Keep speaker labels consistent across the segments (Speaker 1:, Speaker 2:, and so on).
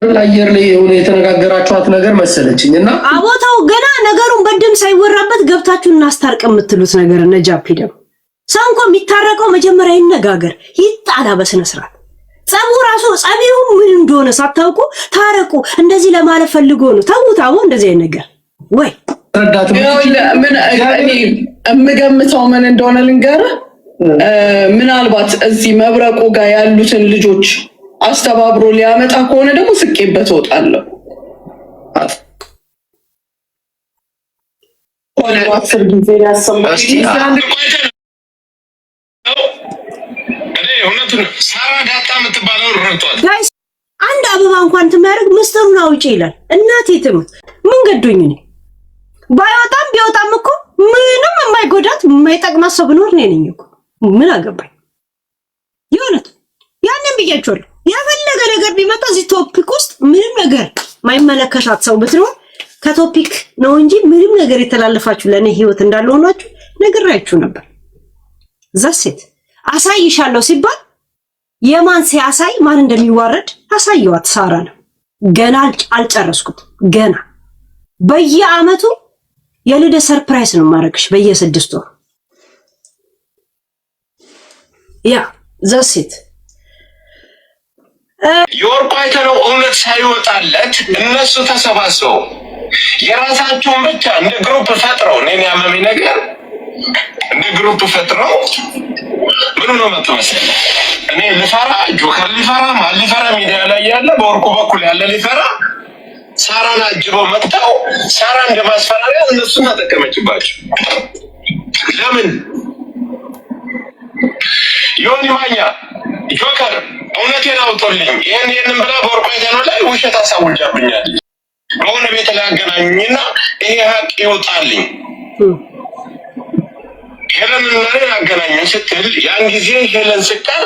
Speaker 1: ለአየር ላይ የሆነ የተነጋገራችኋት ነገር መሰለችኝና
Speaker 2: አቦታው ገና ነገሩን በደም ሳይወራበት ገብታችሁ እናስታርቅ የምትሉት ነገር እነ ጃፒ ደግሞ ሰው እንኳን የሚታረቀው መጀመሪያ ይነጋገር ይጣላ በስነ ስርዓት ጸቡ ራሱ ጸቢው ምን እንደሆነ ሳታውቁ ታረቁ እንደዚህ ለማለት ፈልጎ ነው ታውታው እንደዚህ አይነት ነገር ወይ
Speaker 3: ረዳት ምን እኔ እምገምተው ምን እንደሆነ ልንገር ምናልባት እዚህ መብረቁ ጋር ያሉትን ልጆች አስተባብሮ ሊያመጣ ከሆነ ደግሞ ስቄበት ወጣለሁ ወላሂ ጊዜ ያሰማኝ
Speaker 2: ጋይስ አንድ አበባ እንኳን ትማርክ ምስጥሩን አውጪ ይላል እናቴ ትሙት ምን ገዶኝ ነው ባይወጣም ቢወጣም እኮ ምንም የማይጎዳት የማይጠቅማት ሰው ብኖር ነኝ እኮ ምን አገባኝ ይሆነት ያንን ብያቸዋለሁ ያፈለገ ነገር ቢመጣ እዚህ ቶፒክ ውስጥ ምንም ነገር ማይመለከታት ሰው ብትኖር ከቶፒክ ነው እንጂ ምንም ነገር የተላለፋችሁ ለኔ ህይወት እንዳልሆናችሁ ነግራችሁ ነበር ዘሴት አሳይሻለሁ ሲባል የማን ሲያሳይ ማን እንደሚዋረድ አሳየዋት ሳራ ነው ገና አልጨረስኩት ገና በየአመቱ የልደ ሰርፕራይዝ ነው ማረክሽ በየ6 ወር ያ ዘሴት
Speaker 4: የወርቋይተው እውነት ሳይወጣለት እነሱ ተሰባስበው የራሳቸውን ብቻ እንደ ግሩፕ ፈጥረው እኔን ያመመኝ ነገር እንደ ግሩፕ ፈጥረው ምን ነው መጥተውሰለ እኔ ልፈራ ጆከር ሊፈራ ማን ሊፈራ ሚዲያ ላይ ያለ በወርቁ በኩል ያለ ሊፈራ ሳራን አጅበው መጥተው ሳራ እንደማስፈራሪያ እነሱን ተጠቀመችባቸው ለምን ዮኒ ማኛ ጆከር እውነቴን አውጥልኝ ይሄንን ብላ በወርቋይተው ላይ ውሸት አሳውጃብኛል በሆነ ቤት ላይ አገናኙኝና ይሄ ሀቅ ይወጣልኝ ሄለን እና አገናኙኝ ስትል ያን ጊዜ ሄለን ስቀር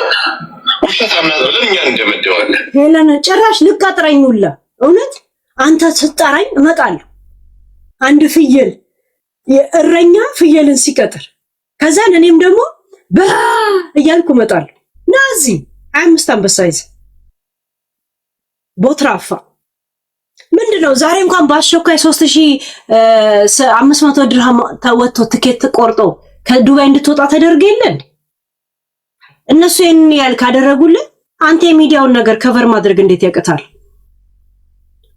Speaker 4: ውሸት አምናት ብለን እኛ እንደመደዋለን
Speaker 2: ሄለን ጭራሽ ልቀጥረኝውላ እውነት አንተ ስትጠራኝ እመጣለሁ አንድ ፍየል የእረኛ ፍየልን ሲቀጥር ከዛን እኔም ደግሞ እያልኩ እመጣለሁ ናዚ 5 አንበሳይዝ ቦትራፋ ምንድነው ዛሬ እንኳን ባሽኮይ 3500 ድርሃም ተወጥቶ ትኬት ቆርጦ ከዱባይ እንድትወጣ ተደርገልን እነሱ የኔ ያል ካደረጉልህ አንተ የሚዲያውን ነገር ከቨር ማድረግ እንዴት ያቀታል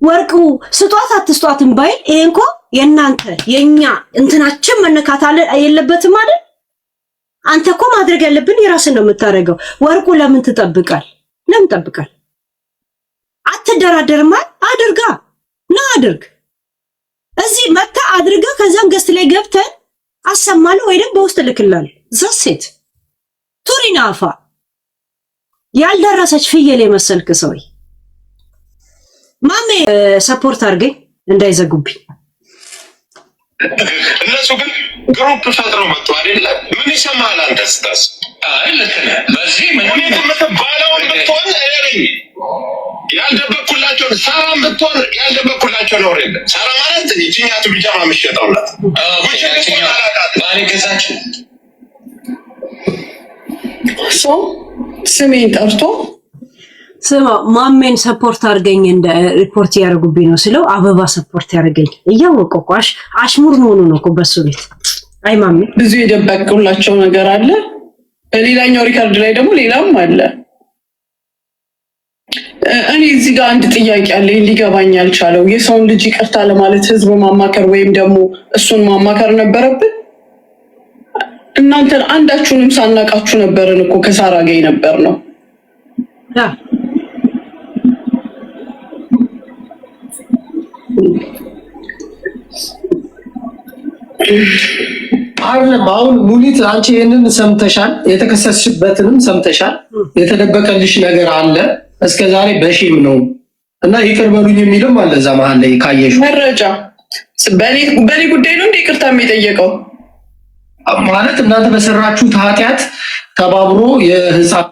Speaker 2: ወርቁ ስጧት አትስጧትም ባይ ይሄንኮ የናንተ የኛ እንትናችን መነካት አለ የለበትም አይደል አንተ እኮ ማድረግ ያለብን የራስን ነው የምታረገው ወርቁ ለምን ትጠብቃል ለምን ተጠብቃል አትደራደርማ አድርጋ ና አድርግ እዚህ መጣ አድርጋ ከዛን ገስት ላይ ገብተን አሰማለሁ ወይንም በውስጥ ልክላል ዘሴት ቱሪናፋ ያልደረሰች ፍየል የመሰልክ ሰውይ ማሜ ሰፖርት አድርገኝ እንዳይዘጉብኝ
Speaker 4: እነሱ ግን ግሩፕ ፈጥረው መጡ አይደል ምን ይሰማል አንተ ስታስ አይ ለከነ በዚህ ምን የምትባለው ብትሆን ያልደበኩላቸው ሳራም ብትሆን ያልደበኩላቸው ነው አይደል ሳራ ማለት እቺኛቱ ቢጃማ ምሽጣውላት ወጭኛው ባሪ ገዛችሁ
Speaker 3: ስሜን ጠርቶ
Speaker 2: ስማ ማሜን ሰፖርት አድርገኝ እንደ ሪፖርት ያደርጉብኝ ነው ስለው አበባ ሰፖርት ያደርገኝ እያወቀው ቋሽ አሽሙር ነው እኮ በሱ ቤት አይ ማሜ
Speaker 3: ብዙ የደበቅኩላቸው ነገር አለ በሌላኛው ሪካርድ ላይ ደግሞ ሌላም አለ እኔ እዚህ ጋር አንድ ጥያቄ አለ ሊገባኝ አልቻለው የሰውን ልጅ ይቅርታ ለማለት ህዝብ ማማከር ወይም ደግሞ እሱን ማማከር ነበረብን እናንተ አንዳችሁንም ሳናቃችሁ ነበርን እኮ ከሳራ ጋር ነበር ነው
Speaker 1: አይደለም አሁን ሙኒት አንቺ ይሄንን ሰምተሻል የተከሰስሽበትንም ሰምተሻል የተደበቀልሽ ነገር አለ እስከዛሬ በሺም ነው እና ይቅር በሉኝ የሚልም አለ እዛ መሃል ላይ ካየሽ
Speaker 3: መረጃ በኔ ጉዳይ ነው እንደ ይቅርታ የሚጠየቀው
Speaker 1: ማለት እናንተ በሰራችሁት ኃጢያት ተባብሮ የህፃን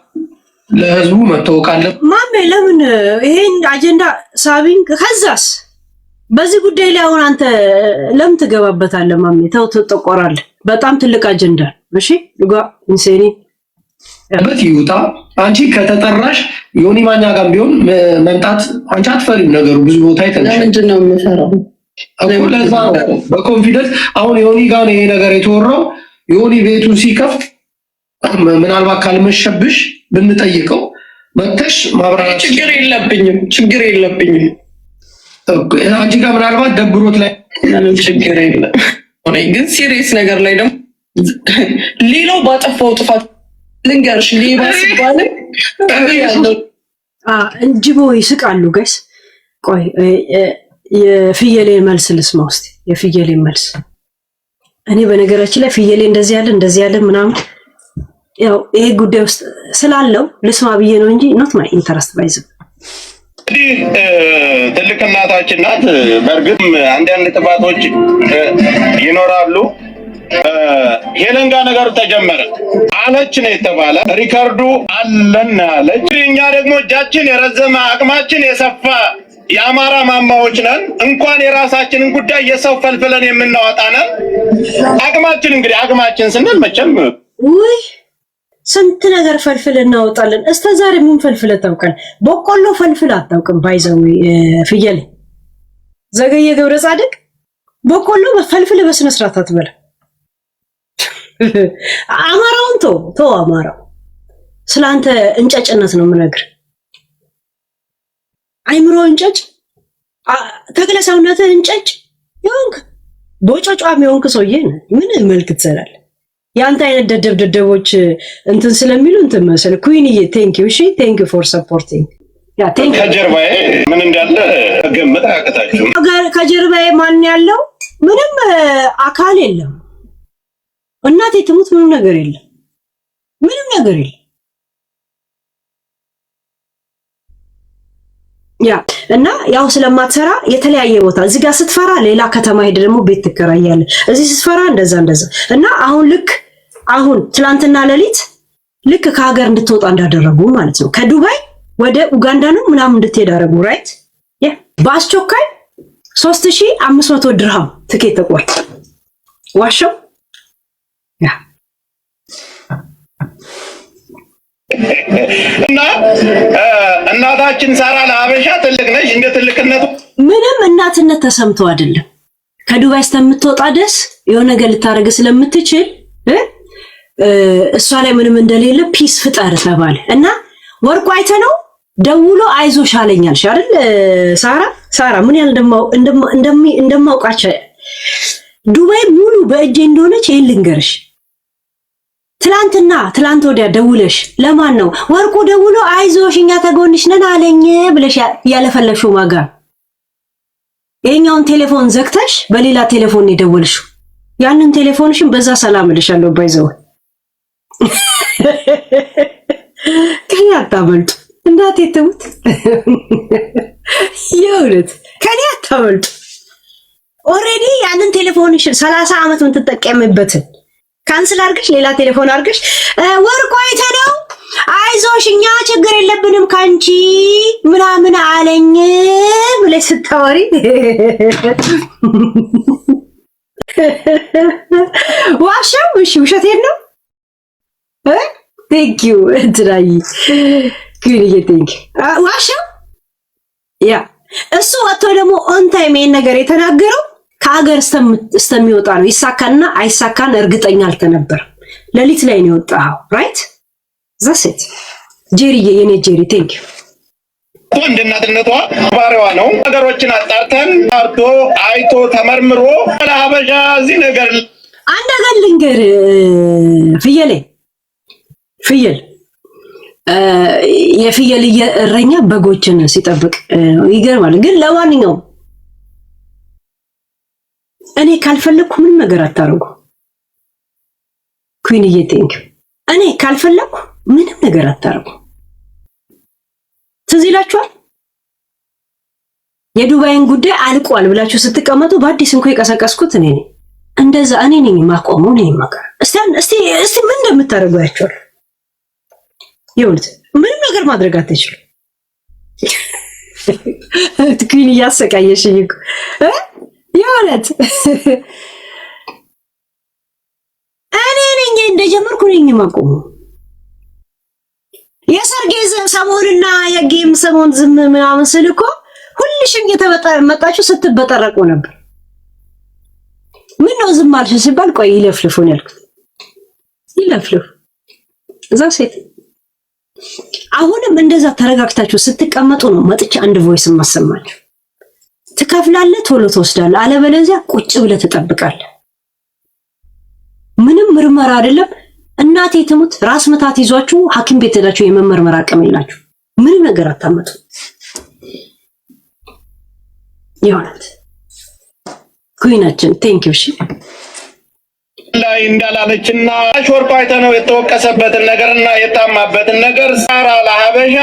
Speaker 1: ለህዝቡ መተዋወቅ አለ
Speaker 2: ማሜ ለምን ይሄን አጀንዳ ሳቢን ከዛስ በዚህ ጉዳይ ላይ አሁን አንተ ለምን ትገባበታለህ ማሜ ተው ተቆራል በጣም ትልቅ አጀንዳ እሺ ልጓ እንሰኒ
Speaker 1: በት ይውጣ። አንቺ ከተጠራሽ ዮኒ ማኛ ጋር ቢሆን መምጣት አንቺ አትፈሪም። ነገሩ ብዙ ቦታ ይተንሽ
Speaker 3: ለምንድን ነው የምፈራው
Speaker 1: እኮ? ለዛ በኮንፊደንስ አሁን ዮኒ ጋር ነው ይሄ ነገር የተወራው። ዮኒ ቤቱን ሲከፍት ምናልባት ካልመሸብሽ ብንጠይቀው መተሽ ማብራራት
Speaker 3: ችግር የለብኝም።
Speaker 1: አንቺ ጋር ምናልባት ደብሮት ላይ
Speaker 3: ምንም ችግር የለም። ግን ሲሪየስ ነገር ላይ ደግሞ ሌላው ባጠፋው ጥፋት ልንገርሽ፣ ሌባ ሲባል
Speaker 2: እንጅቦ ይስቃሉ። ጋይስ ቆይ የፍየሌ መልስ ልስማ ውስጥ የፍየሌ መልስ። እኔ በነገራችን ላይ ፍየሌ እንደዚህ ያለ ምናምን ያው ይሄ ጉዳይ ውስጥ ስላለው ልስማ ብዬ ነው እንጂ ኖት ማይ ኢንተረስት ባይዝም።
Speaker 4: ትልቅ እናታችን ናት። በእርግጥ አንዳንድ ጥፋቶች ይኖራሉ። ሄለን ጋር ነገሩ ተጀመረ አለች ነው የተባለ ሪከርዱ አለን አለች። እኛ ደግሞ እጃችን የረዘመ አቅማችን የሰፋ የአማራ ማማዎች ነን። እንኳን የራሳችንን ጉዳይ የሰው ፈልፍለን የምናወጣ ነን። አቅማችን እንግዲህ አቅማችን ስንል መቼም
Speaker 2: ውይ ስንት ነገር ፈልፍል እናወጣለን። እስከ ዛሬ ምን ፈልፍለ ታውቃል? በቆሎ ፈልፍል አታውቅም። ባይዘው ፍየል ዘገየ ገብረ ጻድቅ በቆሎ ፈልፍል በስነ ስርዓት አትበላ። አማራውን ቶ አማራው ስላንተ እንጨጭነት ነው የምነግር። አይምሮ እንጨጭ፣ ተክለ ሰውነትህ እንጨጭ ይሁንክ ቦጫጫም ይሁንክ ሰውዬ ምን መልክ ትሰራለህ? ያንተ አይነት ደደቦች እንትን ስለሚሉ እንትን መሰለ ኩዊንዬ ቴንክ ዩ እሺ ቴንክ ዩ ፎር ሰፖርቲንግ ያ ቴንክ ዩ።
Speaker 4: ከጀርባዬ ምን እንዳለ ገምታ አቀታችሁ።
Speaker 2: ከጀርባዬ ማን ያለው? ምንም አካል የለም። እናቴ ትሙት ምንም ነገር የለም። ያ እና ያው ስለማትሰራ የተለያየ ቦታ እዚህ ጋር ስትፈራ ሌላ ከተማ ሄደ ደግሞ ቤት ትከራያለህ። እዚህ ስትፈራ እንደዛ እና አሁን ትላንትና ሌሊት ልክ ከሀገር እንድትወጣ እንዳደረጉ ማለት ነው። ከዱባይ ወደ ኡጋንዳ ነው ምናምን እንድትሄድ አደረጉ። ራይት ያ በአስቸኳይ 3500 ድርሃም ትኬት ተቆርጥ ዋሻው ያ
Speaker 4: እና እናታችን ሳራ ለሀበሻ ትልቅ ነሽ። እንደ ትልቅነቱ
Speaker 2: ምንም እናትነት ተሰምቶ አይደለም። ከዱባይ እስከምትወጣ ደስ የሆነ ነገር ልታረግ ስለምትችል እሷ ላይ ምንም እንደሌለ ፒስ ፍጠር ተባለ እና ወርቁ አይተ ነው ደውሎ አይዞሽ አለኛልሽ አይደል? ሳራ ምን ያህል እንደማውቃቸው ዱባይ ሙሉ በእጄ እንደሆነች ይሄን ልንገርሽ። ትላንት ወዲያ ደውለሽ ለማን ነው ወርቁ ደውሎ አይዞሽ እኛ ተጎንሽ ነን አለኝ ብለሽ ያለፈለሽው ማጋ የኛውን ቴሌፎን ዘግተሽ በሌላ ቴሌፎን የደወልሽው ያንን ቴሌፎንሽን በዛ ሰላም ልሻለሁ ባይዘው ከኔ አታመልጡ እንዳቴ ትሙት የውለት ከኔ አታመልጡ። ኦሬዲ ያንን ቴሌፎንሽን 30 ዓመት ምን ትጠቀምበትን ካንስል አርገሽ ሌላ ቴሌፎን አርገሽ ወርቁ አይተ ነው አይዞሽ እኛ ችግር የለብንም ካንቺ ምናምን አለኝ ብለሽ ስታወሪ ዋሻው እሺ ውሸቴን ነው። ቴንክ ዩ እንትራይ ግሪዬ ቴንክ ዋሻው ያ እሱ ወጥቶ ደግሞ ኦን ታይም ይሄን ነገር የተናገረው ከሀገር እስከሚወጣ ነው። ይሳካና አይሳካን እርግጠኛ አልተነበረም። ሌሊት ላይ ነው የወጣው። ራይት ዘሴት ጄሪዬ የኔ ጄሪ ቴንክ ዩ
Speaker 4: እንደ እናትነቷ ባሪዋ ነው። ነገሮችን አጣርተን አርቶ አይቶ ተመርምሮ ለሀበሻ እዚህ ነገር
Speaker 2: አንድ ነገር ልንገር ፍየል የፍየል እረኛ በጎችን ሲጠብቅ ይገርማል። ግን ለማንኛውም እኔ ካልፈለኩ ምንም ነገር አታረጉ። ኩዊንዬ ቴንክ ዩ እኔ ካልፈለኩ ምንም ነገር አታረጉ። ትዝ ይላችኋል የዱባይን ጉዳይ አልቋል ብላችሁ ስትቀመጡ በአዲስ እንኳን የቀሰቀስኩት እኔ ነኝ። እንደዛ እኔ ነኝ ማቆመው ነኝ ማቀር። እስቲ ምን እንደምታደርጉ ያያችኋል። ይኸውልህ ምንም ነገር ማድረግ አትችሉ። ትኩን እያሰቃየሽኝ እኮ ይኸውልህ እኔ ነኝ እንደጀመርኩ ነኝ ማቆመው። የሰርጌ ሰሞንና የጌም ሰሞን ዝም ምናምን ስልኮ ሁልሽም እየተመጣችሁ ስትበጠረቁ ነበር። ምን ነው ዝም አልሽ ሲባል ቆይ ይለፍልፉን ያልኩት ይለፍልፉ እዛ ሴት። አሁንም እንደዛ ተረጋግታችሁ ስትቀመጡ ነው መጥቼ አንድ ቮይስ ማሰማችሁ። ትከፍላለህ፣ ቶሎ ትወስዳለህ፣ አለበለዚያ ቁጭ ብለህ ትጠብቃለህ። ምንም ምርመራ አይደለም። እናቴ ትሙት ራስ መታት ይዟችሁ ሐኪም ቤት ሄዳችሁ የመመርመር አቅም የላችሁ። ምንም ነገር አታመጡ። ይሆናል ኩይናችን ቴንኪው። እሺ
Speaker 4: ላይ እንዳላለችና ሾርቆ አይተነው የተወቀሰበትን ነገርና የታማበትን ነገር ሳራ ለሀበሻ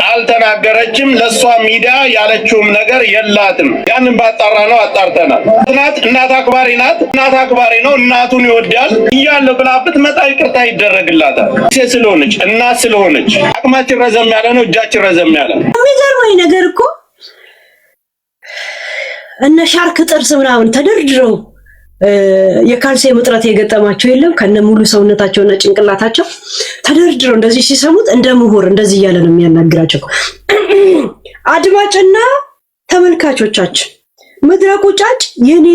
Speaker 4: አልተናገረችም። ለሷ ሚዲያ ያለችውም ነገር የላትም። ያንን ባጣራ ነው አጣርተናል። እናት አክባሪ ናት። እናት አክባሪ ነው። እናቱን ይወዳል እያለ ብላበት መጣ ይቅርታ ይደረግላታል። ስለሆነች እናት ስለሆነች አቅማችን ረዘም ያለ ነው፣ እጃችን ረዘም ያለ።
Speaker 2: የሚገርመኝ ነገር እኮ እነ ሻርክ ጥርስ ምናምን ተደርድረው የካልሲየም እጥረት የገጠማቸው የለም ከነ ሙሉ ሰውነታቸውና ጭንቅላታቸው ተደርድረው እንደዚህ ሲሰሙት እንደ ምሁር እንደዚህ እያለ ነው የሚያናግራቸው። አድማጭና ተመልካቾቻችን መድረኩ ጫጭ የኔ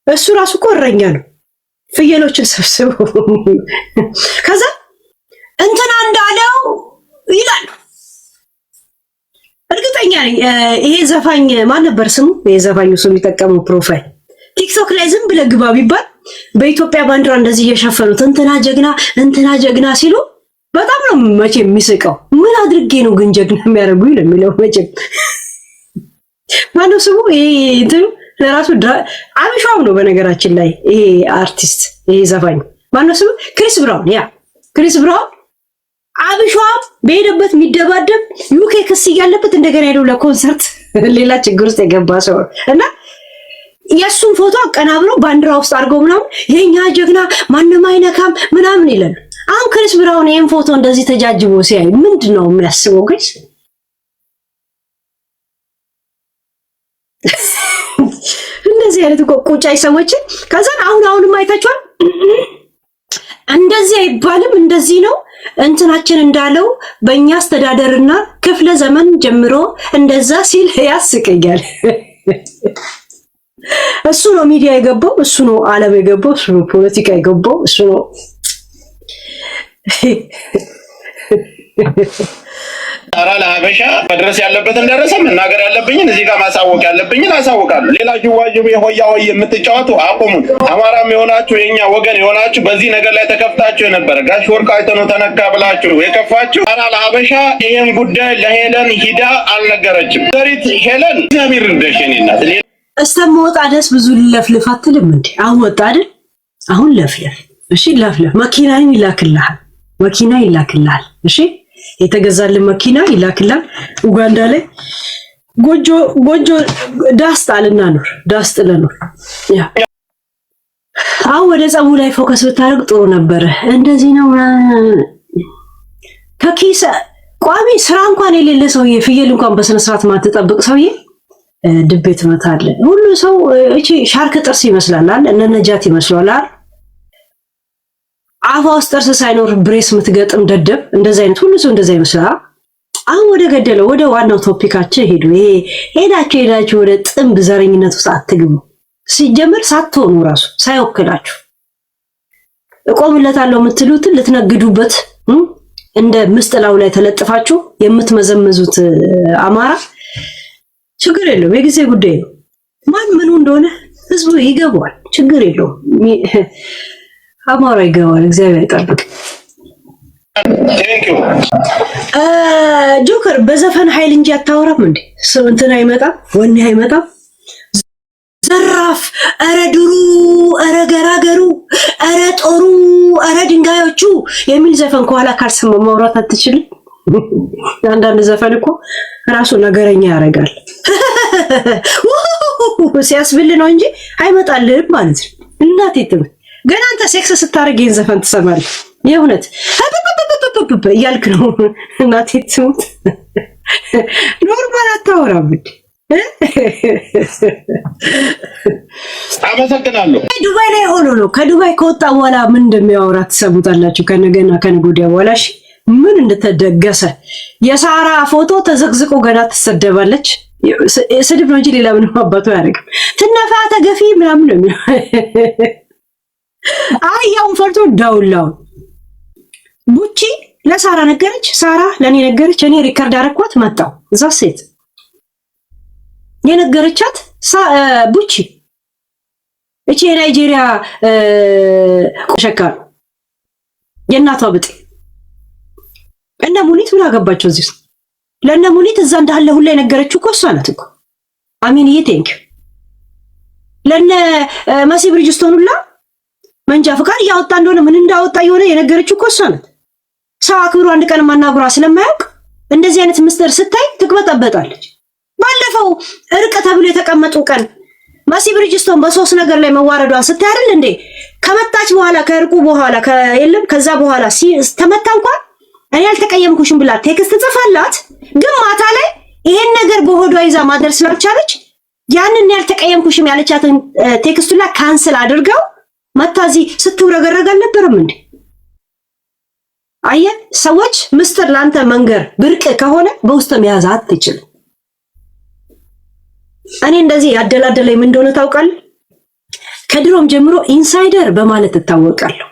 Speaker 2: እሱ ራሱ ቆረኛ ነው። ፍየሎችን ሰብስቦ ከዛ እንትና እንዳለው ይላል። እርግጠኛ ነኝ ይሄ ዘፋኝ ማን ነበር ስሙ? ይሄ ዘፋኙ ስሙ የሚጠቀመው ፕሮፋይል ቲክቶክ ላይ ዝም ብለህ ግባ ቢባል በኢትዮጵያ ባንዲራ እንደዚህ እየሸፈኑት እንትና ጀግና ሲሉ በጣም ነው መቼ የሚስቀው። ምን አድርጌ ነው ግን ጀግና የሚያደርጉኝ ነው የሚለው። መቼም ማነው ስሙ? ይሄ እንትኑ ለራሱ አብሻው ነው በነገራችን ላይ ይሄ አርቲስት ይሄ ዘፋኝ ማነው ስሙ? ክሪስ ብራውን። ያ ክሪስ ብራውን አብሻው በሄደበት የሚደባደብ ዩኬ ክስ እያለበት እንደገና ሄዶ ለኮንሰርት ሌላ ችግር ውስጥ የገባ ሰው እና የሱን ፎቶ አቀናብረው ባንዲራ ውስጥ አድርገው ምናምን የኛ ጀግና ማንንም አይነካም ምናምን ይላል። አሁን ክሪስ ብራውን ይሄን ፎቶ እንደዚህ ተጃጅቦ ሲያይ ምንድነው የሚያስበው? ግን እንደዚህ አይነት ቁጫይ ሰዎች ከዛን አሁንም አይታችኋል። እንደዚህ አይባልም እንደዚህ ነው እንትናችን እንዳለው በእኛ አስተዳደርና ክፍለ ዘመን ጀምሮ እንደዛ ሲል ያስቀኛል። እሱ ነው ሚዲያ የገባው፣ እሱ ነው ዓለም የገባው፣ እሱ ነው ፖለቲካ የገባው፣ እሱ ነው
Speaker 4: ሳራ ለሀበሻ መድረስ ያለበትን ደረሰ። መናገር ያለብኝን እዚህ ጋር ማሳወቅ ያለብኝን አሳውቃለሁ። ሌላ ጅዋጅብ ሆያ ሆይ የምትጫወቱ አቁሙት። አማራም የሆናችሁ የኛ ወገን የሆናችሁ በዚህ ነገር ላይ ተከፍታችሁ የነበረ ጋሽ ወርቅ አይተነው ተነካ ብላችሁ የከፋችሁ ሳራ ለሀበሻ ይሄን ጉዳይ ለሄለን ሂዳ አልነገረችም። ዘሪት ሄለን እግዚአብሔር ይርዳሽኝ እናት
Speaker 2: እስተምወጣ ደስ ብዙ ልለፍልፍ አትልም እንዴ? አሁን ወጣ አይደል? አሁን ለፍለፍ። እሺ ለፍለፍ። መኪናን ይላክልሃል። እሺ የተገዛልን መኪና ይላክልሃል። ኡጋንዳ ላይ ጎጆ ዳስ ጥለኖር ያ አሁን ወደ ጸቡ ላይ ፎከስ ብታደርግ ጥሩ ነበረ። እንደዚህ ነው ከኪስ ቋሚ ስራ እንኳን የሌለ ሰውዬ ፍየል እንኳን በስነ ስርዓት ማትጠብቅ ሰውዬ ድቤት መታለ። ሁሉ ሰው እቺ ሻርክ ጥርስ ይመስላል እነ ነጃት ይመስላል። አፋ ውስጥ ጥርስ ሳይኖር ብሬስ ምትገጥም ደደብ እንደዛ አይነት ሁሉ ሰው እንደዛ ይመስላል። አሁን ወደ ገደለው ወደ ዋናው ቶፒካችን ሄዱ። ይሄ ሄዳችሁ ወደ ጥንብ ዘረኝነት ውስጥ አትግቡ። ሲጀምር ሳትሆኑ ራሱ ሳይወክላችሁ እቆምለታለሁ የምትሉትን ልትነግዱበት እንደ ምስጥላው ላይ ተለጥፋችሁ የምትመዘምዙት አማራ ችግር የለውም፣ የጊዜ ጉዳይ ነው። ማን ምኑ እንደሆነ ህዝቡ ይገባዋል። ችግር የለውም፣ አማራ ይገባዋል። እግዚአብሔር ይጠብቅ። ጆከር በዘፈን ኃይል እንጂ አታወራም እንዴ? ሰው እንትን አይመጣም፣ ወኔ አይመጣም። ዘራፍ፣ ኧረ ድሩ፣ ኧረ ገራገሩ፣ ኧረ ጦሩ፣ ኧረ ድንጋዮቹ የሚል ዘፈን ከኋላ ካልሰማ ማውራት አትችልም። አንዳንድ ዘፈን እኮ ራሱ ነገረኛ ያደርጋል ሲያስብል ነው እንጂ አይመጣልህም ማለት ነው። እናቴ ትም ገና አንተ ሴክስ ስታደርግ ይሄን ዘፈን ትሰማለህ። የእውነት እያልክ ነው። እናቴ ትሙት ኖርማል አታወራም እንዴ?
Speaker 4: አመሰግናለሁ።
Speaker 2: ዱባይ ላይ ሆኖ ነው። ከዱባይ ከወጣ በኋላ ምን እንደሚያወራ ትሰሙታላችሁ። ከነገና ከነገ ወዲያ በኋላ ምን እንደተደገሰ የሳራ ፎቶ ተዘግዝቆ ገና ትሰደባለች። ስድብ ነው እንጂ ሌላ ምንም አባቱ አያደርግም። ትነፋ ተገፊ ምናምን ነው የሚለው። አያውን ፈርቶ ዳውላው ቡቺ ለሳራ ነገረች፣ ሳራ ለኔ ነገረች። እኔ ሪከርድ አረኳት መጣው እዛ ሴት የነገረቻት ቡቺ እቺ የናይጄሪያ ቆሸካ የእናቷ ብጤ እና ሙኒት ምን አገባቸው እዚህ ውስጥ? ለእነ ሙኒት እዛ እንዳለ ሁላ የነገረችው እኮ እሷ ናት እኮ። አሚንዬ ቴንክ ለእነ መሲ ብሪጅስቶን ሁላ መንጃ ፍቃድ እያወጣ እንደሆነ ምን እንዳወጣ የሆነ የነገረችው እኮ እሷ ናት። ሰው አክብሮ አንድ ቀን ማናግሯ ስለማያውቅ እንደዚህ አይነት ምስጢር ስታይ ትቅበጠበጣለች። ባለፈው እርቅ ተብሎ የተቀመጡ ቀን መሲ ብሪጅስቶን በሶስት ነገር ላይ መዋረዷን ስታይ አይደል እንዴ? ከመጣች በኋላ ከእርቁ በኋላ የለም ከዛ በኋላ ተመታ እንኳን እኔ አልተቀየምኩሽም ብላ ቴክስት ጽፋላት፣ ግን ማታ ላይ ይሄን ነገር በሆዷ ይዛ ማድረስ ስላልቻለች ያንን ያልተቀየምኩሽም ያለቻትን ቴክስቱላ ካንስል አድርገው መታዚ ስትውረገረግ አልነበረም እንዴ? አየ ሰዎች ምስጢር ላንተ መንገር ብርቅ ከሆነ በውስጥ መያዝ አትችልም። እኔ እንደዚህ ያደላደለኝ ምን እንደሆነ ታውቃለህ? ከድሮም ጀምሮ ኢንሳይደር በማለት እታወቃለሁ።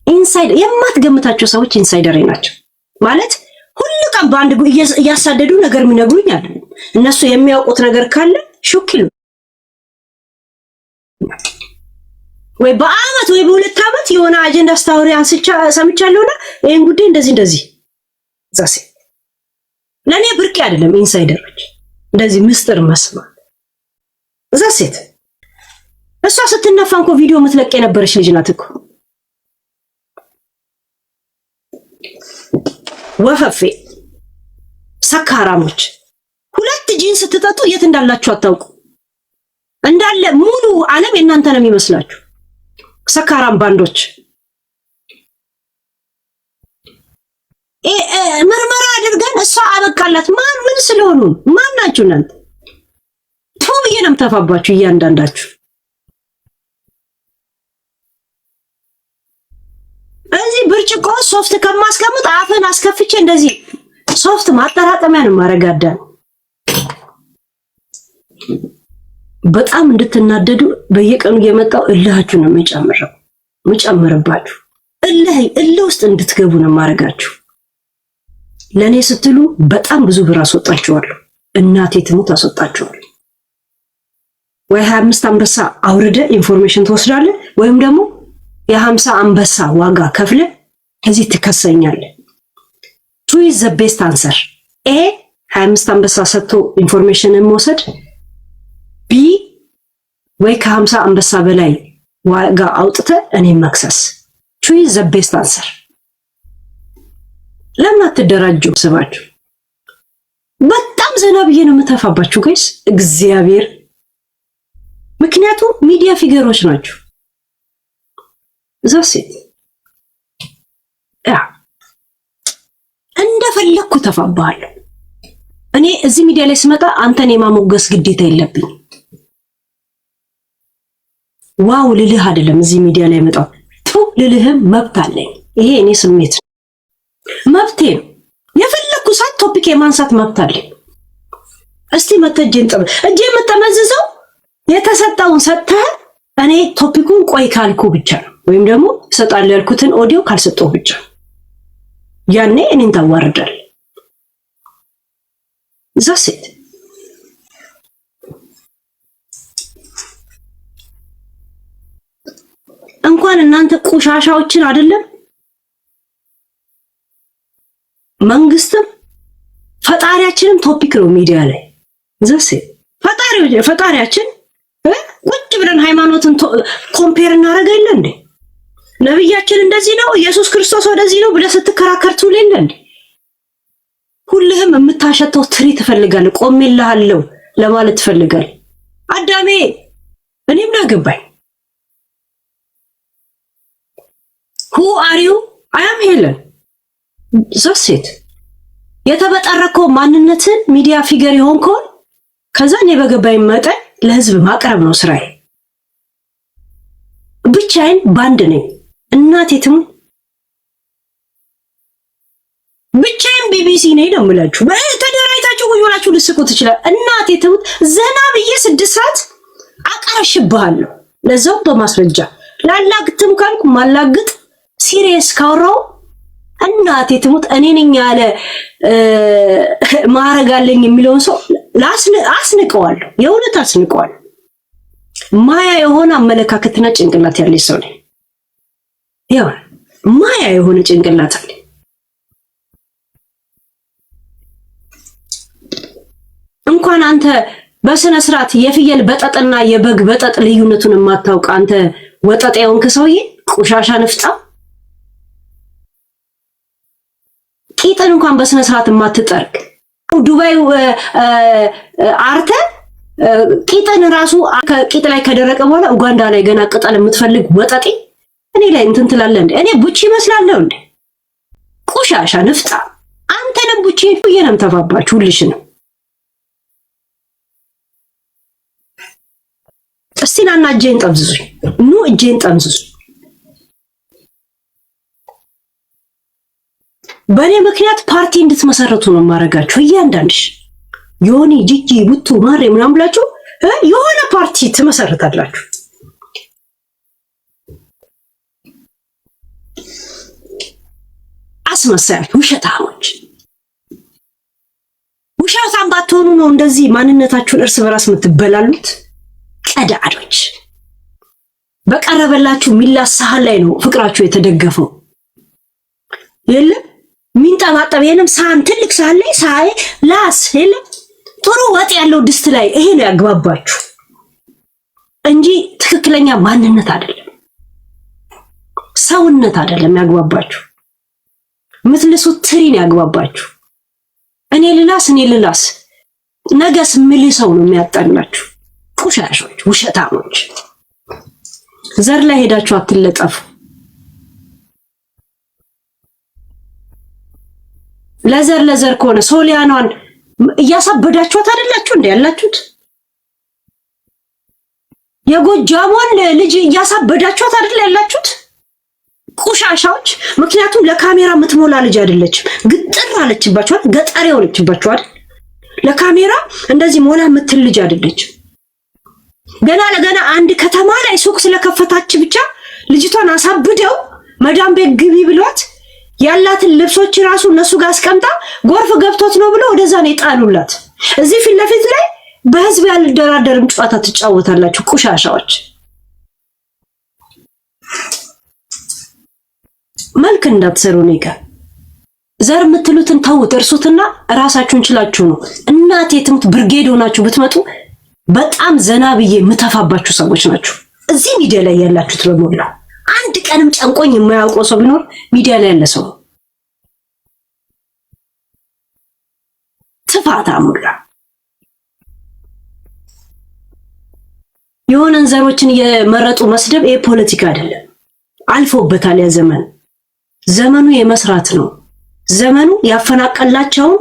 Speaker 2: ኢንሳይደር የማትገምታቸው ሰዎች ኢንሳይደር ናቸው ማለት ሁሉ ቀን በአንድ እያሳደዱ ነገር የሚነግሩኝ አለ። እነሱ የሚያውቁት ነገር ካለ ሹክሉ ወይ በአመት ወይ በሁለት አመት የሆነ አጀንዳ ስታወሪ አንስቻ ሰምቻለሁና ይሄን ጉዳይ እንደዚህ ዛሴ ለኔ ብርቅ አይደለም። ኢንሳይደሮች እንደዚህ ምስጢር መስማት ዛሴት እሷ ስትነፋ እንኳን ቪዲዮ ምትለቅ የነበረች ልጅ ናት እኮ ወፈፌ ሰካራሞች ሁለት ጂን ስትጠጡ የት እንዳላችሁ አታውቁ። እንዳለ ሙሉ ዓለም የእናንተ ነው የሚመስላችሁ ሰካራም ባንዶች። ምርመራ አድርገን እሷ አበቃላት ማን ምን ስለሆኑ ማን ናችሁ እናንተ? ቶብዬ ነው የምተፋባችሁ እያንዳንዳችሁ። እዚህ ብርጭቆ ሶፍት ከማስቀምጥ አፈን አስከፍቼ እንደዚህ ሶፍት ማጠራቀሚያ ነው ማረጋዳ። በጣም እንድትናደዱ በየቀኑ እየመጣው እልሃችሁ ነው የምጨምርባችሁ። እልህ ውስጥ እንድትገቡ ነው ማረጋችሁ። ለኔ ስትሉ በጣም ብዙ ብር አስወጣችኋለሁ። እናቴ ትሙት አስወጣችኋለሁ። ወይ 25 አንበሳ አውርደ ኢንፎርሜሽን ትወስዳለህ ወይም ደግሞ የ50 አንበሳ ዋጋ ከፍለ ከዚህ ትከሰኛለህ። ቱ ኢዝ ዘ ቤስት አንሰር። ኤ 25 አንበሳ ሰጥቶ ኢንፎርሜሽንን መውሰድ፣ ቢ ወይ ከ50 አንበሳ በላይ ዋጋ አውጥተ እኔ መክሰስ። ቱ ኢዝ ዘ ቤስት አንሰር። ለምን አትደራጁ? ስባችሁ በጣም ዘና ብዬ ነው የምተፋባችሁ ጋይስ እግዚአብሔር። ምክንያቱም ሚዲያ ፊገሮች ናችሁ። ዛሴት እንደፈለኩ ተፋባለሁ። እኔ እዚህ ሚዲያ ላይ ስመጣ አንተን የማሞገስ ግዴታ የለብኝ። ዋው ልልህ አይደለም እዚህ ሚዲያ ላይ መጣው ቱ ልልህም መብት አለኝ። ይሄ እኔ ስሜት መብቴ ነው። የፈለኩ ሳት ቶፒክ የማንሳት መብት አለኝ። እስቲ መተጀን ጥብ እጄ የምጠመዝዘው የተሰጣውን ሰጥተህ እኔ ቶፒኩን ቆይ ካልኩ ብቻ ነው፣ ወይም ደግሞ እሰጣለሁ ያልኩትን ኦዲዮ ካልሰጠው ብቻ ያኔ እኔን ታዋርዳለህ። ዛሴት እንኳን እናንተ ቆሻሻዎችን አይደለም መንግስትም ፈጣሪያችንም ቶፒክ ነው ሚዲያ ላይ። ዛሴት ፈጣሪያችን ቁጭ ብለን ሃይማኖትን ኮምፔር እናደርጋለን እንዴ? ነብያችን እንደዚህ ነው ኢየሱስ ክርስቶስ ወደዚህ ነው ብለህ ስትከራከር ትውላለህ እንዴ? ሁልህም የምታሸተው ትሪ ትፈልጋለህ። ቆሜልሃለሁ ለማለት ትፈልጋለህ። አዳሜ እኔም ናገባኝ who are you? I am Helen። ዛሴት የተበጠረከው ማንነትን ሚዲያ ፊገር ይሆንከው ከዛ እኔ በገባኝ መጠን ለህዝብ ማቅረብ ነው ስራዬ። ብቻዬን ባንድ ነኝ። እናቴ ትሙ ብቻዬን ቢቢሲ ነኝ ነው የምላችሁ። ተደራጅታችሁ ሁላችሁ ልስቁ ትችላል። እናቴ ትሙት ዘና ብዬ 6 ሰዓት አቀረሽብሃለሁ። ለዛው በማስረጃ ላላግጥም ካልኩ ማላግጥ ሲሪየስ ካወራው እናቴ ትሙት እኔ ነኝ ያለ ማረጋለኝ የሚለውን ሰው አስንቀዋለሁ። የእውነት አስንቀዋለሁ። ማያ የሆነ አመለካከትና ጭንቅላት ያለኝ ሰው ነኝ። ያው ማያ የሆነ ጭንቅላት አለ። እንኳን አንተ በስነ ስርዓት የፍየል በጠጥና የበግ በጠጥ ልዩነቱን የማታውቅ አንተ ወጠጥ የሆንክ ሰውዬ ቆሻሻ ንፍጣ ቂጥን እንኳን በስነ ስርዓት የማትጠርግ ዱባይ አርተ ቂጥን ራሱ ቂጥ ላይ ከደረቀ በኋላ ኡጋንዳ ላይ ገና ቅጠል የምትፈልግ ወጠጤ እኔ ላይ እንትን ትላለህ እንዴ? እኔ ቡቺ ይመስላለሁ እንዴ? ቆሻሻ ንፍጣ አንተንም ቡቺ ይየንም ተፋባችሁ ሁልሽ ነው። እስቲ ናና እጄን ጠምዝዙኝ። ኑ እጄን ጠምዝዙ። በእኔ ምክንያት ፓርቲ እንድትመሰረቱ ነው ማረጋችሁ። እያንዳንድሽ ዮኒ ጂጂ ቡቱ ማሬ ምናምን ብላችሁ የሆነ ፓርቲ ትመሰርታላችሁ። አስመሳዮች፣ ውሸታሞች። ውሸታም ባትሆኑ ነው እንደዚህ ማንነታችሁን እርስ በራስ የምትበላሉት። ቀዳዶች በቀረበላችሁ ሚላስ ሳህን ላይ ነው ፍቅራችሁ የተደገፈው። የለም ሚንጠባጠብ የለም ሳህን ትልቅ ሳህን ላይ ሳይ ላስ የለም ጥሩ ወጥ ያለው ድስት ላይ ይሄ ነው ያግባባችሁ እንጂ ትክክለኛ ማንነት አይደለም፣ ሰውነት አይደለም ያግባባችሁ። ምትልሱት ትሪን ያግባባችሁ። እኔ ልላስ ነገስ ምን ሰው ነው የሚያጣላችሁ? ቆሻሾች፣ ውሸታሞች። ዘር ላይ ሄዳችሁ አትለጠፉ። ለዘር ከሆነ ሶሊያኗን እያሳበዳችኋት አይደላችሁ እንዴ ያላችሁት? የጎጃሟን ልጅ እያሳበዳችኋት አይደል ያላችሁት? ቆሻሻዎች። ምክንያቱም ለካሜራ የምትሞላ ልጅ አይደለችም። ግጥር አለችባችኋል፣ ገጠር ሆነችባችኋል። ለካሜራ እንደዚህ ሞላ የምትል ልጅ አይደለችም። ገና ለገና አንድ ከተማ ላይ ሱቅ ስለከፈታች ብቻ ልጅቷን አሳብደው መዳም ቤት ግቢ ብሏት ያላትን ልብሶች ራሱ እነሱ ጋር አስቀምጣ ጎርፍ ገብቶት ነው ብሎ ወደዛ ነው የጣሉላት። እዚህ ፊት ለፊት ላይ በህዝብ ያልደራደርም ጨዋታ ትጫወታላችሁ ቆሻሻዎች። መልክ እንዳትሰሩ ነጋ ዘር የምትሉትን ተውት፣ እርሱትና ራሳችሁን ችላችሁ ነው እናቴ ትምት ብርጌድ ሆናችሁ ብትመጡ በጣም ዘና ብዬ የምተፋባችሁ ሰዎች ናችሁ። እዚህ ሚዲያ ላይ ያላችሁት በሞላ አንድ ቀንም ጨንቆኝ የማያውቀው ሰው ቢኖር ሚዲያ ላይ ያለ ሰው ትፋታ ሙላ የሆነን ዘሮችን የመረጡ መስደብ ይሄ ፖለቲካ አይደለም። አልፎበታል ያ ዘመን። ዘመኑ የመስራት ነው። ዘመኑ ያፈናቀላቸውን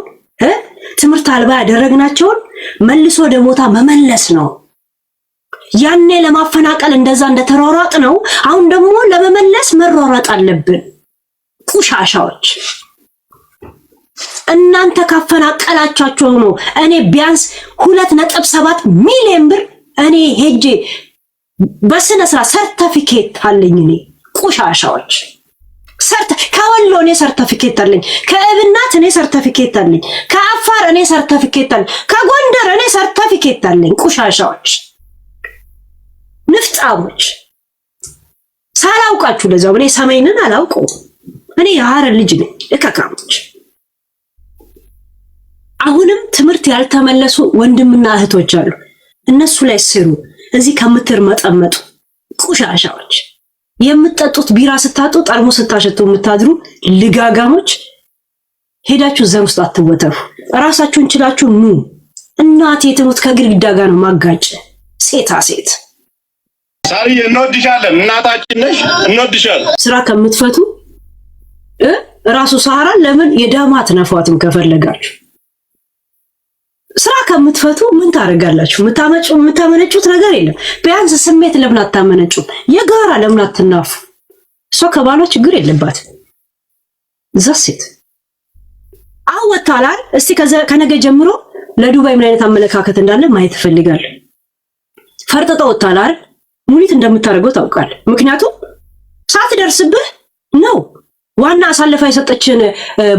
Speaker 2: ትምህርት አልባ ያደረግናቸውን መልሶ ወደ ቦታ መመለስ ነው። ያኔ ለማፈናቀል እንደዛ እንደተሯሯጥ ነው አሁን ደግሞ ለመመለስ መሯሯጥ አለብን። ቆሻሻዎች እናንተ ካፈናቀላቻችሁ ነው እኔ ቢያንስ 2.7 ሚሊዮን ብር እኔ ሄጄ በስነ ስርዓት ሰርቲፊኬት አለኝ። እኔ ቆሻሻዎች ከወሎ እኔ ሰርቲፊኬት አለኝ፣ ከእብናት እኔ ሰርቲፊኬት አለኝ፣ ከአፋር እኔ ሰርቲፊኬት አለኝ፣ ከጎንደር እኔ ሰርቲፊኬት አለኝ። ቆሻሻዎች፣ ንፍጣሞች ሳላውቃችሁ ለዛው እኔ ሰማይንን አላውቀው። እኔ የሐረር ልጅ ነኝ። እከካሞች አሁንም ትምህርት ያልተመለሱ ወንድምና እህቶች አሉ። እነሱ ላይ ስሩ። እዚህ ከምትርመጠመጡ ቆሻሻዎች፣ የምትጠጡት ቢራ ስታጡ ጠርሙስ ስታሸቱ የምታድሩ ልጋጋሞች ሄዳችሁ ዘር ውስጥ አትወተፉ። ራሳችሁን ችላችሁ ኑ። እናቴ ትሙት ከግድግዳ ጋር ነው ማጋጭ። ሴታ ሴት
Speaker 4: ሳሪ እንወድሻለን፣ እናታችን ነሽ፣ እንወድሻለን።
Speaker 2: ስራ ከምትፈቱ ራሱ ሰሃራ ለምን የዳማት ነፋትም ከፈለጋችሁ ስራ ከምትፈቱ ምን ታረጋላችሁ? የምታመነጩት ነገር የለም። ቢያንስ ስሜት ለምን አታመነጩም? የጋራ ለምን አትናፉ? እሷ ከባሏ ችግር የለባት። ዛሴት አወጣላል። እስቲ ከነገ ጀምሮ ለዱባይ ምን አይነት አመለካከት እንዳለ ማየት እፈልጋለሁ። ፈርጥጦ ወጣላል። ሙኒት እንደምታደርገው ታውቃለህ። ምክንያቱም ሳትደርስብህ ነው ዋና አሳልፋ የሰጠችን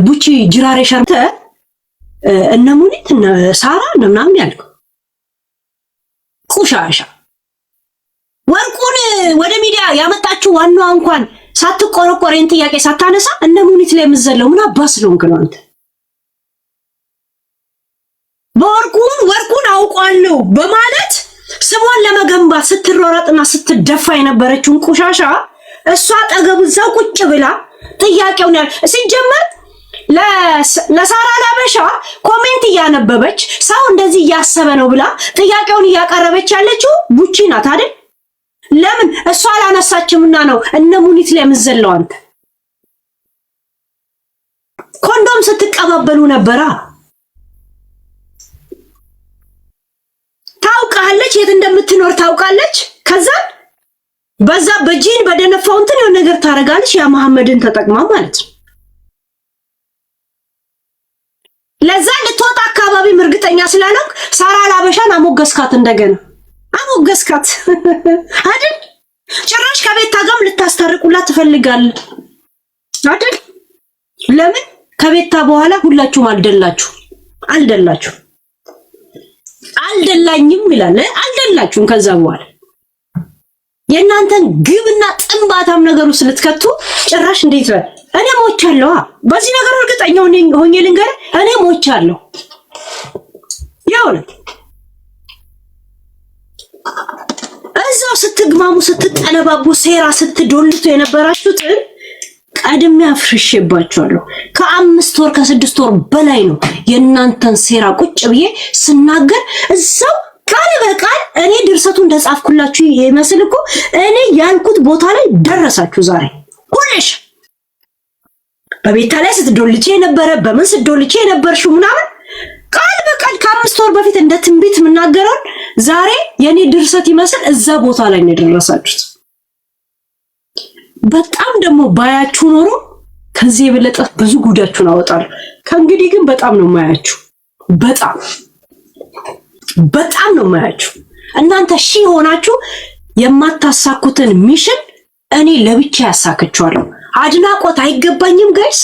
Speaker 2: ቡቺ ጅራሬ ሸርተ እነ ሙኒት እነ ሳራ ምናምን ያልኩ ቁሻሻ ወርቁን ወደ ሚዲያ ያመጣችው ዋናዋ እንኳን ሳትቆረቆረን ጥያቄ ሳታነሳ እነ ሙኒት ላይ የምዘለው ምን አባስ ለሆንክ ነው አንተ? ወርቁን አውቋለሁ በማለት ስሟን ለመገንባት ስትሮራጥና ስትደፋ የነበረችውን ቁሻሻ እሷ አጠገቡ እዛው ቁጭ ብላ ጥያቄውን ሲጀመር ለሳራ ላበሻ ኮሜንት እያነበበች ሰው እንደዚህ እያሰበ ነው ብላ ጥያቄውን እያቀረበች ያለችው ቡቺ ናት አይደል? ለምን እሷ አላነሳችምና ነው እነ ሙኒት ላይ የምዘለው አንተ? ኮንዶም ስትቀባበሉ ነበራ። ታውቃለች፣ የት እንደምትኖር ታውቃለች። ከዛ በዛ በጂን በደነፋው እንትን የሆነ ነገር ታረጋለች። ያ መሐመድን ተጠቅማ ማለት ነው። ለዛ ልትወጣ አካባቢ እርግጠኛ ስላለው ሳራ ላበሻን አሞገስካት፣ እንደገና አሞገስካት አይደል? ጭራሽ ከቤታ ጋርም ልታስታርቁላት ትፈልጋለህ አይደል? ለምን ከቤታ በኋላ ሁላችሁም አልደላኝም ይላል። አልደላችሁም። ከዛ በኋላ የእናንተን ግብና ጥንባታም ነገሩ ስለትከቱ ጭራሽ እንዴት ነው? እኔ ሞቻለሁ። በዚህ ነገር እርግጠኛ ሆኜ ልንገርህ፣ እኔ ሞቻለሁ። ያውለት እዛው ስትግማሙ ስትጠነባቡ ሴራ ስትዶልቱ የነበራችሁትን ቀድሜ አፍርሼባችኋለሁ። ከ5 ወር ከ6 ወር በላይ ነው የእናንተን ሴራ ቁጭ ብዬ ስናገር እዛው ቃል በቃል እኔ ድርሰቱ እንደጻፍኩላችሁ ይመስል እኮ እኔ ያልኩት ቦታ ላይ ደረሳችሁ። ዛሬ ሁልሽ በቤታ ላይ ስትዶልቼ የነበረ በምን ስትዶልቼ የነበርሽው ምናምን ቃል በቃል ከ5 ወር በፊት እንደ ትንቢት የምናገረውን ዛሬ የኔ ድርሰት ይመስል እዛ ቦታ ላይ ነው የደረሳችሁት። በጣም ደግሞ ባያችሁ ኖሮ ከዚህ የበለጠ ብዙ ጉዳችሁን አወጣለሁ። ከእንግዲህ ግን በጣም ነው ማያችሁ። በጣም ነው ማያችሁ። እናንተ ሺህ ሆናችሁ የማታሳኩትን ሚሽን እኔ ለብቻ ያሳክቻለሁ። አድናቆት አይገባኝም ጋይስ?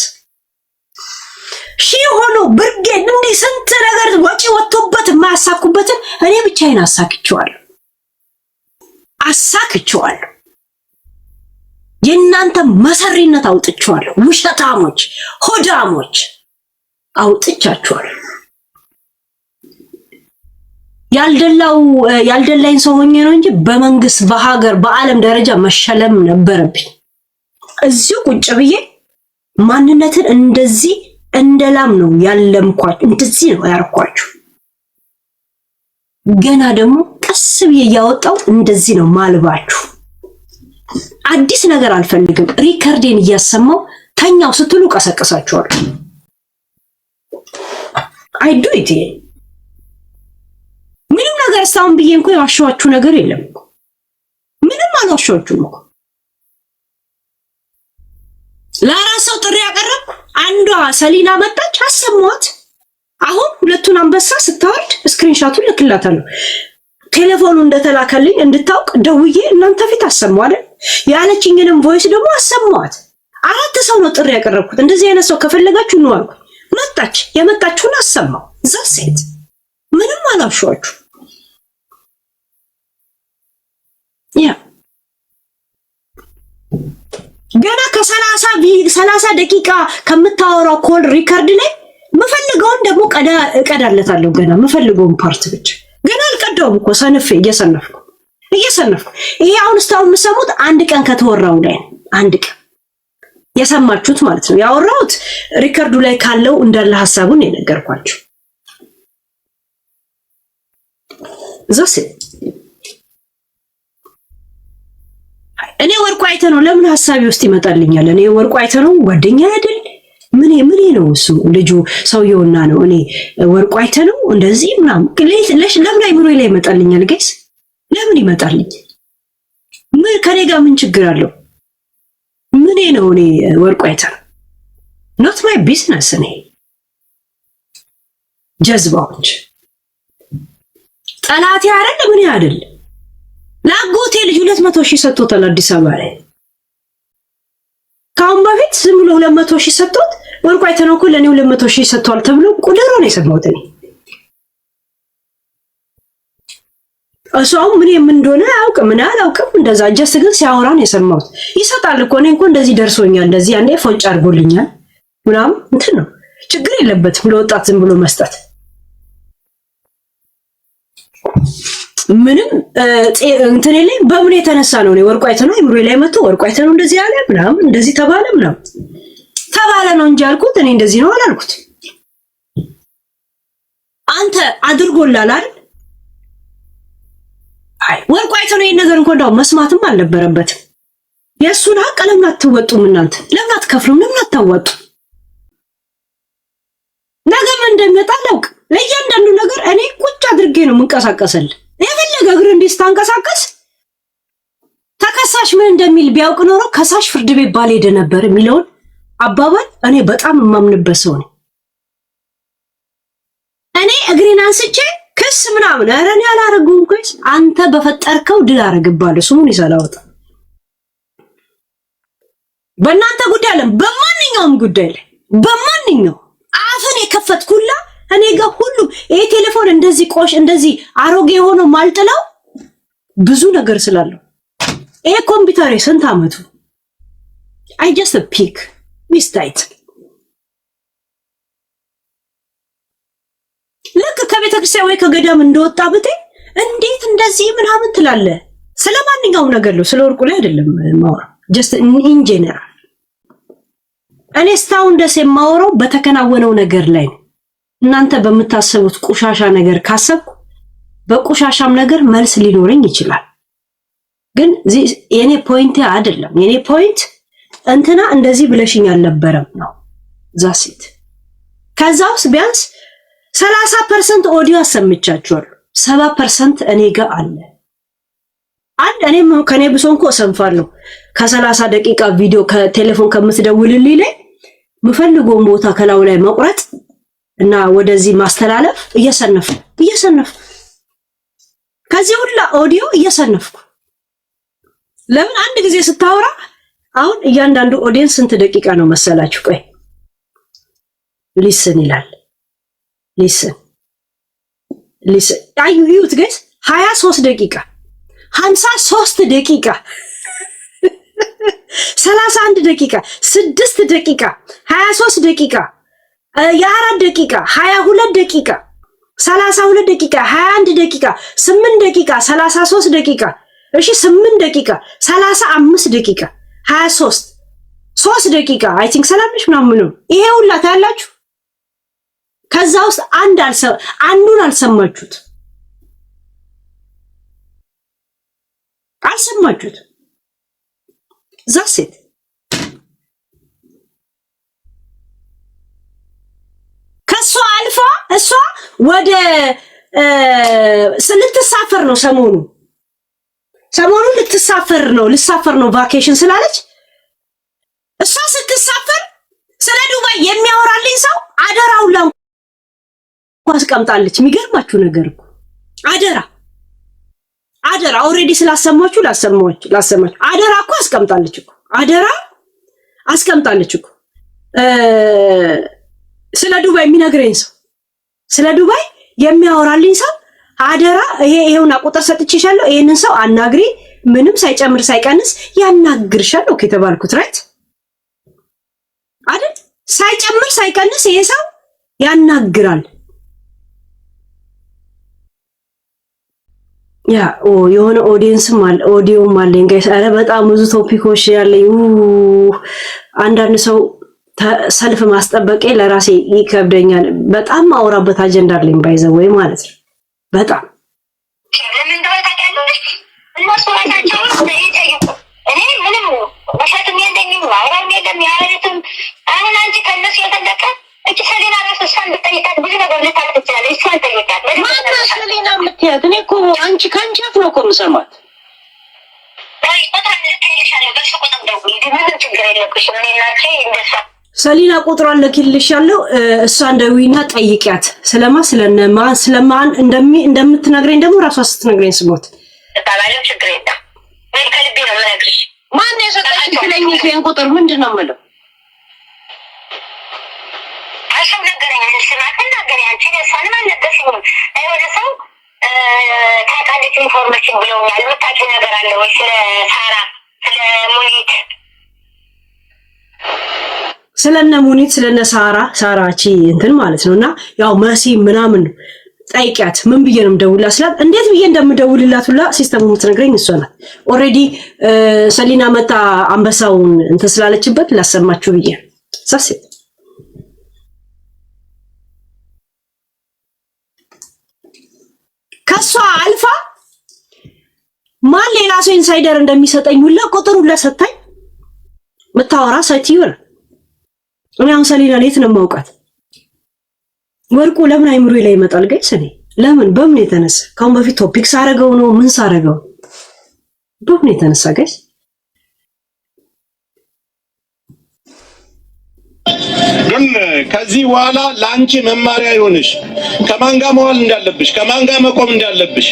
Speaker 2: ሺህ ሆኖ ብርጌድ እንዲህ ስንት ነገር ወጪ ወጥቶበት የማያሳኩበትን እኔ ብቻዬን አሳክቻለሁ። የእናንተ መሰሪነት አውጥቻለሁ። ውሸታሞች፣ ሆዳሞች አውጥቻችኋለሁ። ያልደላኝ ሰው ሆኜ ነው እንጂ በመንግስት በሀገር በዓለም ደረጃ መሸለም ነበረብኝ። እዚሁ ቁጭ ብዬ ማንነትን እንደዚህ እንደላም ነው ያለምኳችሁ፣ እንደዚህ ነው ያርኳችሁ። ገና ደግሞ ቀስ ብዬ እያወጣው እንደዚህ ነው ማልባችሁ። አዲስ ነገር አልፈልግም። ሪከርዴን እያሰማው ተኛው ስትሉ ቀሰቀሳችኋለሁ። አይዱ ኢቲ ምንም ነገር ሳውን ብዬ እንኳን ያዋሻችሁ ነገር የለም። ምንም አልዋሻችሁም እኮ። ለራስዎ ጥሪ ያቀረብኩ አንዷ ሰሊና መጣች አሰማት። አሁን ሁለቱን አንበሳ ስታወርድ ስክሪንሻቱን ልክላታለሁ። ቴሌፎኑ እንደተላከልኝ እንድታውቅ ደውዬ እናንተ ፊት አሰማው አይደል? ያለችኝንም ቮይስ ደግሞ አሰማዋት። 4 ሰው ነው ጥሪ ያቀረብኩት። እንደዚህ አይነት ሰው ከፈለጋችሁ ነው አልኩ። መጣች። የመጣችሁን አሰማው። ዛሴት ምንም አላልኳችሁ። ያ ገና ከ30 ደቂቃ ከምታወራው ኮል ሪከርድ ላይ መፈልገውን ደግሞ እቀዳለታለሁ። ገና መፈልገውን ፓርት ብቻ ገና አልቀዳውም እኮ ሰነፌ እየሰነፍኩ ይሄ አሁን ስታውን የምሰሙት አንድ ቀን ከተወራው ላይ አንድ ቀን የሰማችሁት ማለት ነው። ያወራሁት ሪከርዱ ላይ ካለው እንዳለ ሐሳቡን የነገርኳችሁ። ዘስ እኔ ወርቁ አይተ ነው ለምን ሐሳቢ ውስጥ ይመጣልኛል? እኔ ወርቁ አይተ ነው ጓደኛ አይደል? ምን ነው እሱ ልጁ ሰውየውና ነው። እኔ ወርቁ አይተ ነው እንደዚህ ምናምን ለምን አይምሮ ላይ ይመጣልኛል? ጋይስ ለምን ይመጣልኝ? ምን ከኔ ጋር ምን ችግር አለው? ምን ነው እኔ ወርቁ አይተ ነው not my business። እኔ ጀዝባዎች ጠላቴ አይደል ምን ያደል ላጎቴ ልጅ 200,000 ሰጥቶታል አዲስ አበባ ላይ ካሁን በፊት ዝም ብሎ 200,000 ሰጥቶት ወርቁ አይተነው ለኔ 200,000 ሰጥቷል ተብሎ ቁጥሩ ነው የሰማሁት እኔ እሷው ምን እንደሆነ አያውቅም ምን አላውቅም እንደዛ ጀስት ግን ሲያወራን የሰማሁት ይሰጣል እኮ እኔ እንኳን እንደዚህ ደርሶኛል እንደዚህ አንዴ ፎጭ አድርጎልኛል ምናምን እንትን ነው ችግር የለበትም ለወጣት ዝም ብሎ መስጠት ምንም እንትን የለኝ በምን የተነሳ ነው እኔ ወርቁ አይተነው አይምሮዬ ላይ መጥቶ ወርቁ አይተነው እንደዚህ ያለ ምናምን እንደዚህ ተባለ ምናምን ተባለ ነው እንጂ አልኩት እኔ እንደዚህ ነው አላልኩት አንተ አድርጎላል አይደል አይ ወርቁ አይተነው ይሄን ነገር እንኳን እንዳው መስማትም አልነበረበትም የሱን ሀቅ ለምን አትወጡም እናንተ ለምን አትከፍሉም ለምን አታወጡ ነገም እንደሚመጣ አላውቅ ለእያንዳንዱ ነገር እኔ ቁጭ አድርጌ ነው የምንቀሳቀስል የፈለገ እግር እንዲስተንቀሳቀስ ተከሳሽ ምን እንደሚል ቢያውቅ ኖሮ ከሳሽ ፍርድ ቤት ባልሄደ ነበር የሚለውን አባባል እኔ በጣም የማምንበት ሰው ነኝ እኔ እግሬን አንስቼ ክስ ምናምን አረን ያላረጉም ኩስ አንተ በፈጠርከው ድል አረግባለሁ ስሙን ይሰላውጣ በእናንተ ጉዳይ አለ በማንኛውም ጉዳይ ላይ በማንኛውም አፈን የከፈትኩላ እኔ ጋር ሁሉ ይሄ ቴሌፎን እንደዚህ ቆሽ እንደዚህ አሮጌ ሆኖ ማልጥለው ብዙ ነገር ስላለው ይሄ ኮምፒውተር ስንት አመቱ I just a pick ሚስታይት ለካ ከቤተክርስቲያን ወይ ከገዳም እንደወጣ ብቴ እንዴት እንደዚህ ምናምን ትላለ ስለማንኛውም ነገር ነው ስለ ወርቁ ላይ አይደለም ማወራ just in general እኔ ስታውን ደስ የማወራው በተከናወነው ነገር ላይ እናንተ በመታሰቡት ቁሻሻ ነገር ካሰብኩ በቁሻሻም ነገር መልስ ሊኖርኝ ይችላል ግን የኔ ፖይንት አይደለም የኔ ፖይንት እንትና እንደዚህ ብለሽኝ አልነበረም ነው ዛሲት ከዛውስ ቢያንስ 30% ኦዲዮ አሰምቻችኋለሁ 70% እኔ ጋር አለ አንድ እኔም ከኔ ብሶንኮ ሰንፋለሁ ከ30 ደቂቃ ቪዲዮ ከቴሌፎን ከምትደውልልኝ ላይ ምፈልጎን ቦታ ከላው ላይ መቁረጥ እና ወደዚህ ማስተላለፍ እየሰነፍ ከዚህ ሁላ ኦዲዮ እየሰነፍኩ ለምን አንድ ጊዜ ስታወራ አሁን እያንዳንዱ ኦዲየንስ ስንት ደቂቃ ነው መሰላችሁ ቆይ ሊስን ይላል ሊስን አዩት ጋይስ 23 ደቂቃ 53 ደቂቃ 31 ደቂቃ 6 ደቂቃ 23 ደቂቃ የ4 ደቂቃ 22 ደቂቃ 32 ደቂቃ 21 ደቂቃ 8 ደቂቃ 33 ደቂቃ እሺ 8 ደቂቃ 35 ደቂቃ 23 3 ደቂቃ አይ ቲንክ ሰላምሽ ምናምን ነው ይሄ ሁላ ታያላችሁ ከዛ ውስጥ አንዱን አልሰማችሁት ዛሴት ከሷ አልፋ እሷ ወደ ልትሳፈር ነው ሰሞኑን ልትሳፈር ነው ቫኬሽን ስላለች እሷ ስትሳፈር ስለ ዱባይ የሚያወራልኝ ሰው አደራውን አስቀምጣለች የሚገርማችሁ ነገር እኮ አደራ ኦሬዲ ስላሰማችሁ ላሰማችሁ አደራ እኮ አስቀምጣለች እኮ ስለ ዱባይ የሚነግረኝ ሰው ስለ ዱባይ የሚያወራልኝ ሰው አደራ ይሄውና ቁጥር ሰጥቼሻለሁ ይሄንን ሰው አናግሪ ምንም ሳይጨምር ሳይቀንስ ያናግርሻል ኦኬ ተባልኩት ራይት አይደል ሳይጨምር ሳይቀንስ ይሄ ሰው ያናግራል ያ የሆነ ኦዲየንስም አለ ኦዲዮም አለኝ ጋይስ አረ በጣም ብዙ ቶፒኮች ያለኝ አንዳንድ ሰው ሰልፍ ማስጠበቄ ለራሴ ይከብደኛል በጣም አውራበት አጀንዳ አለኝ ባይዘው ወይ ማለት ነው በጣም
Speaker 5: ለምን እንደሆነ ታውቂያለሽ እነሱ ራሳቸው እኔ ምንም በሻትም የለኝም አውራም የለም ያለትም አሁን አንቺ ከነሱ የተለቀ እቺ ሰሌና ራሱ እሷን ብትጠይቃት ብዙ ነገር ልታውቅ ትችላለች እሷን ጠይቃት ማነው ሰሌና የምትያት እኔ እኮ አንቺ ከአንቺ አፍ ነው እኮ የምሰማት ቆጣም ልትይልሻለሁ በሱ ቁጥም ደውዪ ምንም ችግር የለብሽም እኔ እና አንቺ እንደሷ
Speaker 2: ሰሊና ቁጥሯን ልክልሻለሁ። እሷን ደውይና ጠይቂያት ስለማን እንደምትነግረኝ ደግሞ ራሷ ስትነግረኝ ስሞት
Speaker 5: ታባለም ችግር የለም። ምን ከልቤ ነው የምነግርሽ።
Speaker 2: ማን የሰጠሽ ትክክለኛ ቁጥር ምንድን ነው የምለው?
Speaker 5: አሸም ነገረኝ። ስማት ነገር ያንቺ ለሷንም አልነገርሽኝም። ወደ ሰው ታውቃለች ኢንፎርሜሽን ብለውኛል። የምታውቂው ነገር አለ ወይ ስለ ሳራ ስለ ሙኒት?
Speaker 2: ስለነ ሙኒት ስለነ ሳራቺ እንትን ማለት ነውና ያው መሲ ምናምን ጠይቂያት። ምን ብዬ ነው የምደውልላት ስላት እንዴት ብዬ እንደምደውልላት ሁላ ሲስተሙ የምትነግረኝ እሷ ናት። ኦልሬዲ ሰሊና መጣ አንበሳውን እንትን ስላለችበት ላሰማችሁ ብዬ ሳስ ከሷ አልፋ ማን ሌላ ሰው ኢንሳይደር እንደሚሰጠኝ ሁላ ቁጥሩ ሁላ ሰጣኝ መታወራ ሳይቲዩ ነው። እኔ አሁን ሰሊና ሌት ነው የማውቃት። ወርቁ ለምን አይምሮ ላይ ይመጣል ጋይስ? እኔ ለምን በምን የተነሳ ካሁን በፊት ቶፒክ ሳረገው ነው ምን ሳረገው በምን የተነሳ ጋይስ?
Speaker 6: ግን ከዚህ በኋላ ለአንቺ መማሪያ ይሆንሽ ከማን ጋር መዋል እንዳለብሽ፣ ከማን ጋር መቆም እንዳለብሽ።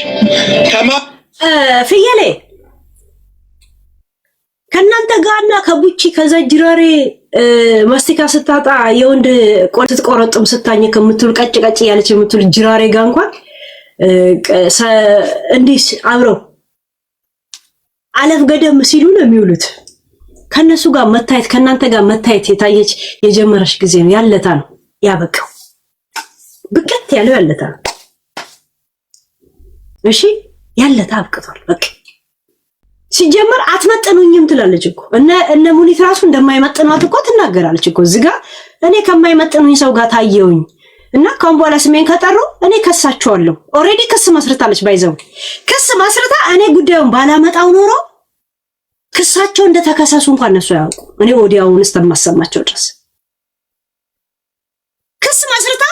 Speaker 2: ፍየሌ ከናንተ ጋርና ከቡቺ ከዘጅራሬ ማስቲካ ስታጣ የወንድ ቆርጥ ስትቆረጥም ስታኝ ከምትል ቀጭ ቀጭ ያለች የምትል ጅራሬ ጋር እንኳን እንዲስ አብረው አለፍ ገደም ሲሉ ነው የሚውሉት። ከነሱ ጋር መታየት ከናንተ ጋር መታየት የታየች የጀመረሽ ጊዜ ነው ያለታ ነው ያበቃው። ብቅት ያለው ያለታ ነው። እሺ ያለታ አብቅቷል በቃ። ሲጀመር አትመጥኑኝም ትላለች እኮ እነ ሙኒት ራሱ እንደማይመጥኗት እኮ ትናገራለች እኮ። እዚህ ጋር እኔ ከማይመጥኑኝ ሰው ጋር ታየውኝ እና ካሁን በኋላ ስሜን ከጠሩ እኔ ከሳቸዋለሁ። ኦሬዲ ክስ መስርታለች። ባይዘው ክስ መስርታ እኔ ጉዳዩን ባላመጣው ኖሮ ክሳቸው እንደተከሰሱ እንኳን እነሱ ያውቁ። እኔ ወዲያውን እስከማሰማቸው ድረስ ክስ መስርታ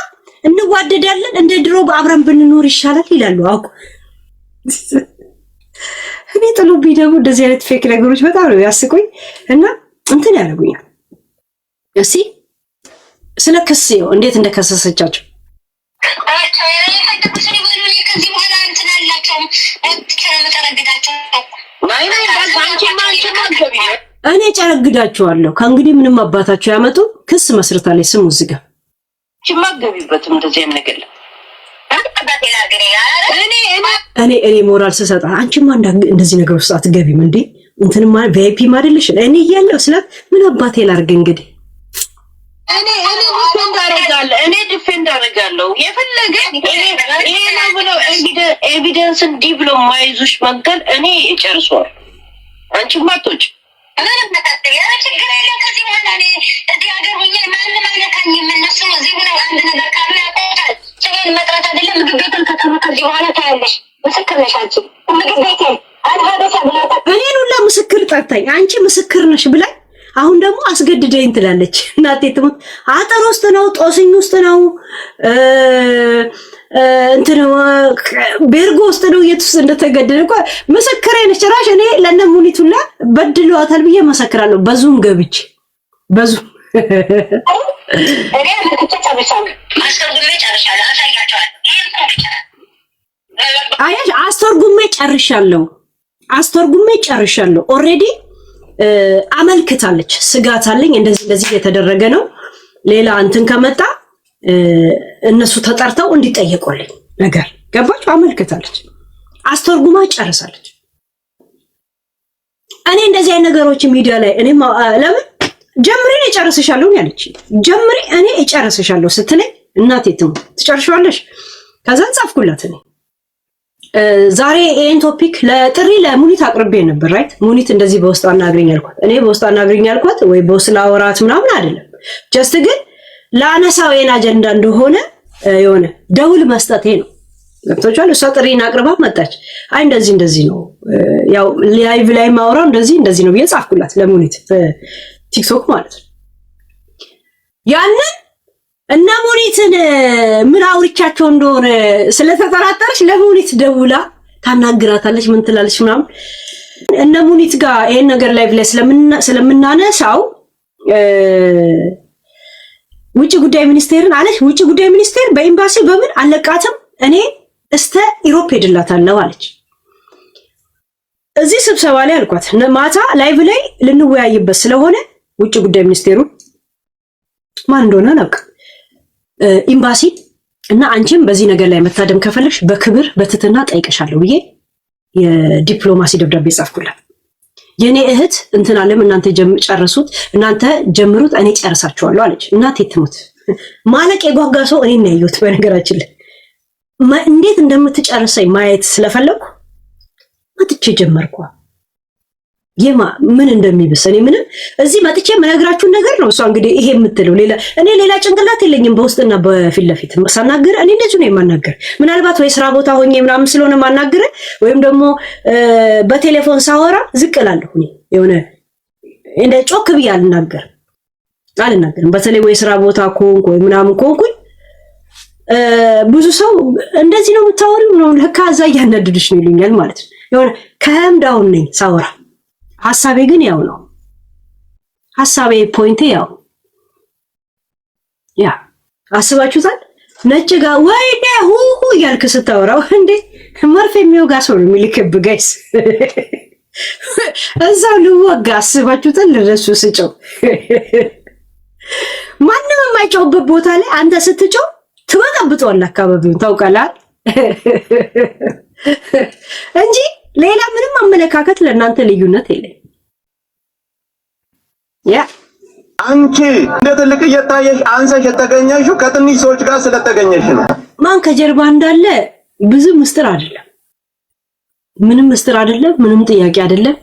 Speaker 2: እንዋደዳለን እንደ ድሮ አብረን ብንኖር ይሻላል ይላሉ። አውቁ እኔ ጥሎብኝ ደግሞ እንደዚህ አይነት ፌክ ነገሮች በጣም ነው ያስቁኝ እና እንትን ያደርጉኛል። እሺ ስለ ክስ ነው እንዴት እንደከሰሰቻቸው እኔ ጨረግዳቸዋለሁ። ከእንግዲህ ምንም አባታቸው ያመጡ ክስ መስርታለች። ስሙ እዚህ ጋር
Speaker 7: ችማገቢበትም እንደዚህ አይነት ነገር
Speaker 2: እኔ ሞራል ስሰጣ አንቺማ እንደዚህ ነገር ውስጥ አትገቢም እንዴ እንትንማ ቪአይፒ ማደልሽ እኔ እያለሁ ስላት ምን አባቴ ላድርግ እንግዲህ
Speaker 7: እኔ ዲፌንድ አደርጋለሁ። የፈለገ ይሄ ነው ብሎ ኤቪደንስ እንዲህ ብሎ ማይዙሽ መንገድ እኔ እጨርሰዋል። አንቺማ አትወጪ
Speaker 5: ችግር የለም። ከዚህ በኋላ እኔ እዚህ ሀገር ሆኜ ማንም አይነካኝም። እነሱ እዚህ ብለው አንድ ነገር ካሉ ያቆጣል። ስሜን መጥራት አይደለም ምግብ ቤትን ከተማ ከዚህ በኋላ ታያለሽ። ምስክር ነሽ አንቺ። ምግብ ቤቴን አልሀበሻ ብላታ
Speaker 2: እኔን ሁላ ምስክር ጠርታኝ አንቺ ምስክር ነሽ ብላኝ አሁን ደግሞ አስገድደኝ ትላለች። እናቴ ትሙት አጠር ውስጥ ነው ጦስኝ ውስጥ ነው እንትን ቤርጎ ውስጥ ነው የት ውስጥ እንደተገደለ እኮ ምስክሬ ነች። ጭራሽ እኔ ለነ ሙኒቱላ በድለዋታል ብዬ መሰክራለሁ። በዙም ገብቼ በዙም
Speaker 5: እኔ ለከተ ጨርሻለሁ። አስተርጉሜ ጨርሻለሁ። አሳያቸዋለሁ።
Speaker 2: አያሽ አስተርጉሜ ጨርሻለሁ። ኦልሬዲ አመልክታለች። ስጋት አለኝ እንደዚህ የተደረገ ነው ሌላ እንትን ከመጣ እነሱ ተጠርተው እንዲጠየቁልኝ ነገር ገባችሁ። አመልክታለች። አስተርጉማ ጨርሳለች። እኔ እንደዚህ አይነት ነገሮች ሚዲያ ላይ እኔ ለምን ጀምሪ እኔ እጨርስሻለሁ ያለች ጀምሪ እኔ እጨርስሻለሁ ስትለኝ እናቴ ትጨርሻለሽ። ከዛ ጻፍኩላት እኔ ዛሬ ይሄን ቶፒክ ለጥሪ ለሙኒት አቅርቤ ነበር። ራይት ሙኒት እንደዚህ በውስጥ አናግሪኝ አልኳት። እኔ በውስጥ አናግሪኝ አልኳት ወይ በውስጥ ላወራት ምናምን አይደለም። ጀስት ግን ለአነሳው የኔ አጀንዳ እንደሆነ የሆነ ደውል መስጠቴ ነው። ገብቶሻል። እሷ ጥሪን አቅርባ መጣች። አይ እንደዚህ ነው ያው ላይቭ ላይ ማውራው እንደዚህ ነው ብዬ ጻፍኩላት ለሙኒት ቲክቶክ ማለት ነው። ያንን እና ሙኒትን ምን አውርቻቸው እንደሆነ ስለተጠራጠረች ለሙኒት ደውላ ታናግራታለች። ምን ትላለች ምናምን እነ ሙኒት ጋር ይሄን ነገር ላይቭ ላይ ስለምናነሳው ውጭ ጉዳይ ሚኒስቴርን አለች። ውጭ ጉዳይ ሚኒስቴር በኤምባሲ በምን አለቃትም እኔ እስተ ኢሮፕ ሄድላታለሁ አለች። እዚህ ስብሰባ ላይ አልኳት ማታ ላይቭ ላይ ልንወያይበት ስለሆነ ውጭ ጉዳይ ሚኒስቴሩ ማን እንደሆነ አላውቅም ኤምባሲ እና አንቺም በዚህ ነገር ላይ መታደም ከፈለሽ በክብር በትትና ጠይቀሻለሁ ብዬ የዲፕሎማሲ ደብዳቤ ጻፍኩላት። የኔ እህት እንትን አለም እናንተ ጨርሱት እናንተ ጀምሩት እኔ ጨርሳችኋለሁ አለች። እናቴ ትሙት ማለቅ የጓጓ ሰው እኔ ነው ያየሁት። በነገራችን ላይ እንዴት እንደምትጨርሰኝ ማየት ስለፈለኩ መጥቼ ጀመርኳ። የማ ምን እንደሚብስ እኔ ምንም እዚህ መጥቼ መነግራችሁን ነገር ነው። እሷ እንግዲህ ይሄ የምትለው ሌላ ጭንቅላት የለኝም። በውስጥና በፊት ለፊት ሳናገር እኔ እንደዚህ ነው የማናገር። ምናልባት ወይ ስራ ቦታ ሆኜ ምናምን ስለሆነ ማናገር ወይም ደግሞ በቴሌፎን ሳወራ ዝቅ እላለሁ። እኔ የሆነ እንደ ጮክ ብዬ አልናገርም። በተለይ ወይ ስራ ቦታ ኮንኩ ወይ ምናምን ኮንኩኝ ብዙ ሰው እንደዚህ ነው የምታወሪው ነው ለካ እዛ እያናደድሽ ነው ይሉኛል ማለት ነው። የሆነ ከህምዳውን ነኝ ሳወራ ሐሳቤ ግን ያው ነው። ሐሳቤ ፖይንቴ ያው ያ አስባችሁታል። ነጭ ጋር ወይኔ ሁሁ እያልክ ስታወራው እንዴ መርፌ የሚወጋ ሰው ነው የሚልክብ ጋይስ እዛው ልወጋ አስባችሁታል። ለነሱ ስጨው ማንም የማይጨውበት ቦታ ላይ አንተ ስትጨው ትበጠብጠዋለህ አካባቢውን ታውቃለህ እንጂ ሌላ ምንም አመለካከት ለእናንተ ልዩነት የለም። ያ
Speaker 6: አንቺ እንደ ትልቅ እየታየሽ አንሰሽ የተገኘሽው ከትንሽ ሰዎች ጋር ስለተገኘሽ ነው።
Speaker 2: ማን ከጀርባ እንዳለ ብዙ ምስጢር አይደለም፣ ምንም ምስጢር አይደለም፣ ምንም ጥያቄ አይደለም።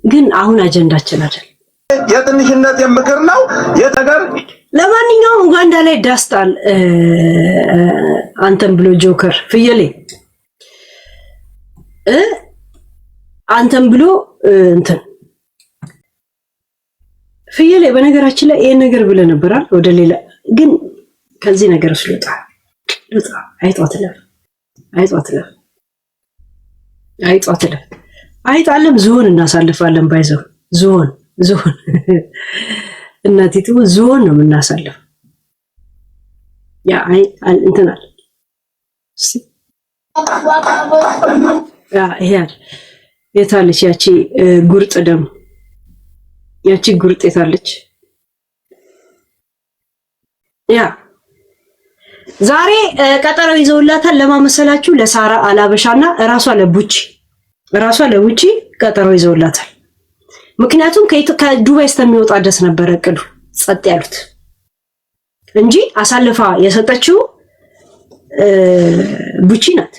Speaker 2: ግን አሁን አጀንዳችን አይደል
Speaker 6: የትንሽነት የምክር ነው የተገር።
Speaker 2: ለማንኛውም ኡጋንዳ ላይ ዳስጣል አንተም ብሎ ጆከር ፍየሌ አንተም ብሎ እንትን ፍየሌ በነገራችን ላይ ይሄን ነገር ብለ ነበራል። ወደ ሌላ ግን ከዚህ ነገር ውስጥ ልውጣ አይጣለም ዝሆን እናሳልፋለን። ባይዘው ዝሆን እናቲቱ ዝሆን ነው የምናሳልፍ። ያ እንትናል ያ ይሄ የታለች ያቺ ጉርጥ ደም ያቺ ጉርጥ የታለች? ያ ዛሬ ቀጠሮ ይዘውላታል። ለማመሰላችሁ ለሳራ አላበሻና ራሷ ለቡቺ ቀጠሮ ይዘውላታል። ምክንያቱም ከዱባይ እስከሚወጣ ድረስ ነበረ እቅዱ ጸጥ ያሉት እንጂ አሳልፋ የሰጠችው ቡቺ ናት።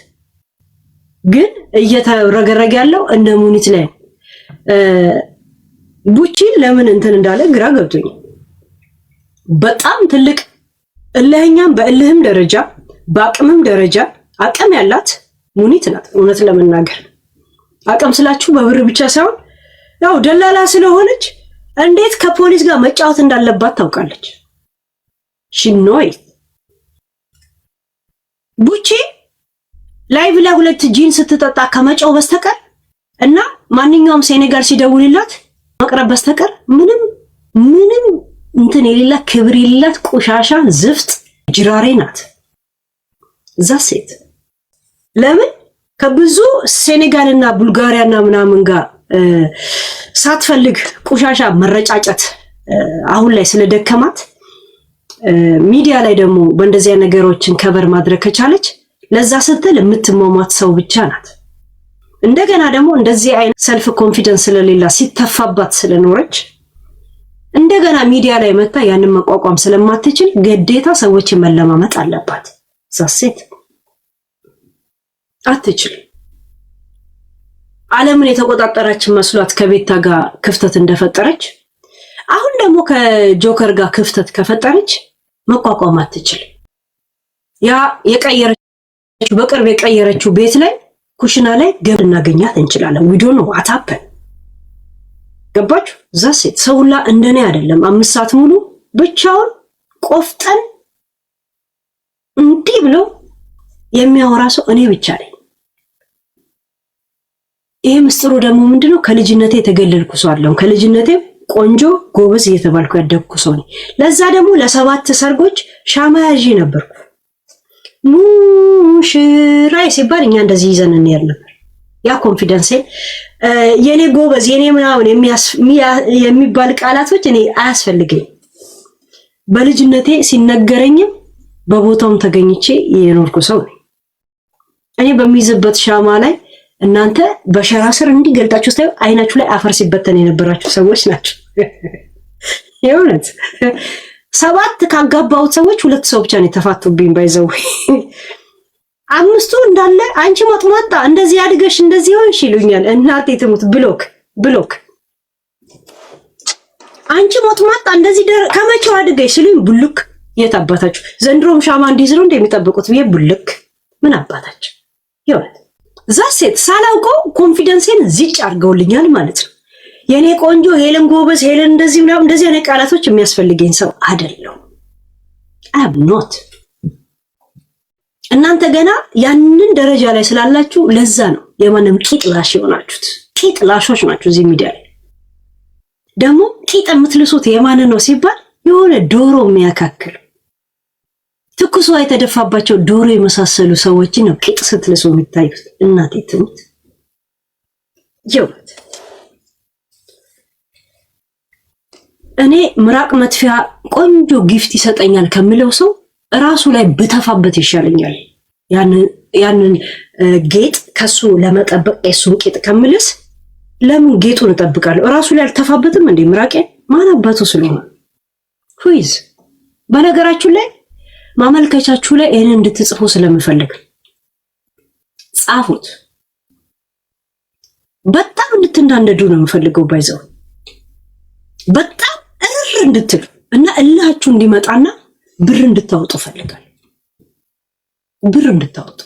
Speaker 2: ግን እየተረገረገ ያለው እንደ ሙኒት ላይ ቡቺን ለምን እንትን እንዳለ ግራ ገብቶኝ። በጣም ትልቅ እልህኛም በእልህም ደረጃ በአቅምም ደረጃ አቅም ያላት ሙኒት ናት። እውነት ለመናገር አቅም ስላችሁ በብር ብቻ ሳይሆን ያው ደላላ ስለሆነች እንዴት ከፖሊስ ጋር መጫወት እንዳለባት ታውቃለች። ሽኖይ ቡቺ ላይቭ ላይ ሁለት ጂን ስትጠጣ ከመጫው በስተቀር እና ማንኛውም ሴኔጋል ሲደውልላት ማቅረብ በስተቀር ምንም እንትን የሌላት ክብር የሌላት ቆሻሻ ዝፍት ጅራሬ ናት። እዛ ሴት ለምን ከብዙ ሴኔጋልና ቡልጋሪያና ምናምን ጋር ሳትፈልግ ቆሻሻ መረጫጨት አሁን ላይ ስለደከማት ሚዲያ ላይ ደግሞ በእንደዚያ ነገሮችን ከበር ማድረግ ከቻለች ለዛ ስትል የምትሟሟት ሰው ብቻ ናት። እንደገና ደግሞ እንደዚህ አይነት ሰልፍ ኮንፊደንስ ስለሌላ ሲተፋባት ስለኖረች እንደገና ሚዲያ ላይ መጣ ያንን መቋቋም ስለማትችል ግዴታ ሰዎችን መለማመጥ አለባት። ዛሴት አትችል ዓለምን የተቆጣጠረች መስሏት ከቤታ ጋር ክፍተት እንደፈጠረች አሁን ደግሞ ከጆከር ጋር ክፍተት ከፈጠረች መቋቋም አትችል። ያ የቀየረችው በቅርብ የቀየረችው ቤት ላይ ኩሽና ላይ ገብ እናገኛት እንችላለን። we don't know what happened። ገባችሁ? ዛሴት ሰውላ እንደኔ አይደለም 5 ሰዓት ሙሉ ብቻውን ቆፍጠን እንዲህ ብሎ የሚያወራ ሰው እኔ ብቻ ነኝ። ይሄ ምስጥሩ ደግሞ ምንድነው? ከልጅነቴ የተገለልኩ ሰው አይደለም። ከልጅነቴ ቆንጆ ጎበዝ እየተባልኩ ያደግኩ ሰው ነኝ። ለዛ ደግሞ ለ7 ሰርጎች ሻማ ያዥ ነበርኩ። ሙሽራይ ሲባል እኛ እንደዚህ ይዘን እንሄድ ነበር። ያ ኮንፊደንስ የኔ ጎበዝ የኔ ምናምን የሚባል ቃላቶች እኔ አያስፈልገኝ። በልጅነቴ ሲነገረኝም በቦታውም ተገኝቼ የኖርኩ ሰው ነኝ። እኔ በሚይዝበት ሻማ ላይ እናንተ በሸራ ስር እንዲገልጣችሁ ስታዩ አይናችሁ ላይ አፈር ሲበተን የነበራችሁ ሰዎች ናቸው። የእውነት 7 ካጋባሁት ሰዎች 2 ሰው ብቻ ነው የተፋቱብኝ። ባይዘው 5ቱ እንዳለ አንቺ ሞጥሞጣ እንደዚህ አድገሽ እንደዚህ ሆንሽ ይሉኛል። እናቴ ትሙት ብሎክ አንቺ ሞጥሞጣ እንደዚህ ከመቼው አድገሽ ሲሉኝ ቡልክ የታባታችሁ ዘንድሮም ሻማ እንዲይዝ ነው እንደሚጠብቁት ብዬ ቡልክ ምን አባታችሁ ይወት ዛሴት ሳላውቀው ኮንፊደንሴን ዝጭ አድርገውልኛል ማለት ነው። የኔ ቆንጆ ሄለን ጎበዝ ሄለን እንደዚህ ምናምን እንደዚህ አይነት ቃላቶች የሚያስፈልገኝ ሰው አይደለም። አም ኖት። እናንተ ገና ያንን ደረጃ ላይ ስላላችሁ ለዛ ነው የማንም ቂጥ ላሽ ሆናችሁት። ቂጥ ላሾች ናችሁ። እዚህ ሚዲያ ላይ ደግሞ ቂጥ የምትልሱት የማን ነው ሲባል የሆነ ዶሮ የሚያካክል ትኩሷ የተደፋባቸው ዶሮ የመሳሰሉ ሰዎች ነው ቂጥ ስትልሱ የሚታዩት። እናቴ ትሙት ይወት እኔ ምራቅ መጥፊያ ቆንጆ ጊፍት ይሰጠኛል ከምለው ሰው ራሱ ላይ ብተፋበት ይሻለኛል። ያንን ጌጥ ከሱ ለመጠበቅ የሱን ጌጥ ከምልስ ለምን ጌጡን እጠብቃለሁ? ራሱ ላይ አልተፋበትም እንዴ? ምራቄ ማን አባቱ ስለሆነ ሁይዝ። በነገራችሁ ላይ ማመልከቻችሁ ላይ ይሄን እንድትጽፉ ስለምፈልግ ጻፉት። በጣም እንድትናንደዱ ነው የምፈልገው። ባይዘው በጣም እንድትሉ እና እላችሁ እንዲመጣና ብር እንድታወጡ ፈልጋለሁ። ብር እንድታወጡ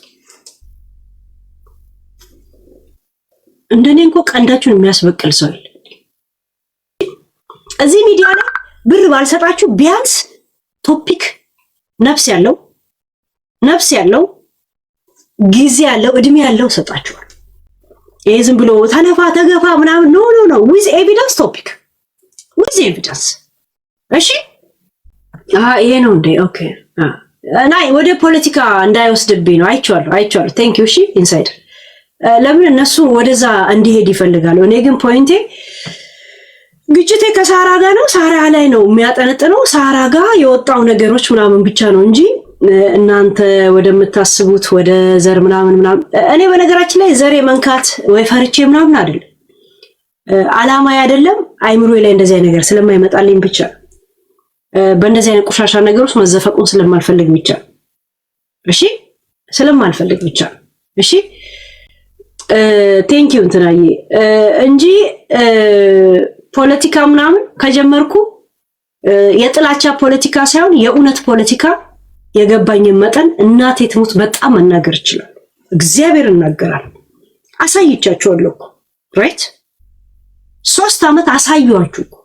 Speaker 2: እንደኔ እንኳን ቀንዳችሁን የሚያስበቅል ሰው የለም። እዚህ ሚዲያ ላይ ብር ባልሰጣችሁ ቢያንስ ቶፒክ ነፍስ ያለው ጊዜ ያለው እድሜ ያለው ሰጣችኋል። ይሄ ዝም ብሎ ተነፋ ተገፋ ምናምን ኖ ዊዝ ኤቪደንስ ቶፒክ ዊዝ ኤቪደንስ። እሺ ይሄ ነው እንዴ? ኦኬ እና ወደ ፖለቲካ እንዳይወስድብኝ ነው። አይቻለሁ ቴንክ ዩ። እሺ ኢንሳይደር ለምን እነሱ ወደዛ እንዲሄድ ይፈልጋሉ? እኔ ግን ፖይንቴ ግጭቴ ከሳራ ጋር ነው። ሳራ ላይ ነው የሚያጠነጥነው። ሳራ ጋር የወጣው ነገሮች ምናምን ብቻ ነው እንጂ እናንተ ወደምታስቡት ወደ ዘር ምናምን እኔ በነገራችን ላይ ዘሬ መንካት ወይ ፈርቼ ምናምን አይደለም፣ አላማ አይደለም። አይምሮ ላይ እንደዚህ አይነት ነገር ስለማይመጣልኝ ብቻ በእንደዚህ አይነት ቆሻሻ ነገሮች መዘፈቁን ስለማልፈልግ ብቻ እሺ፣ ስለማልፈልግ ብቻ እሺ። ቴንክ ዩ እንትናዬ እንጂ ፖለቲካ ምናምን ከጀመርኩ የጥላቻ ፖለቲካ ሳይሆን የእውነት ፖለቲካ የገባኝን መጠን እናቴ ትሙት በጣም መናገር ይችላል። እግዚአብሔር እናገራለሁ። አሳይቻችኋለሁ እኮ ራይት 3 ዓመት አሳየኋችሁ እኮ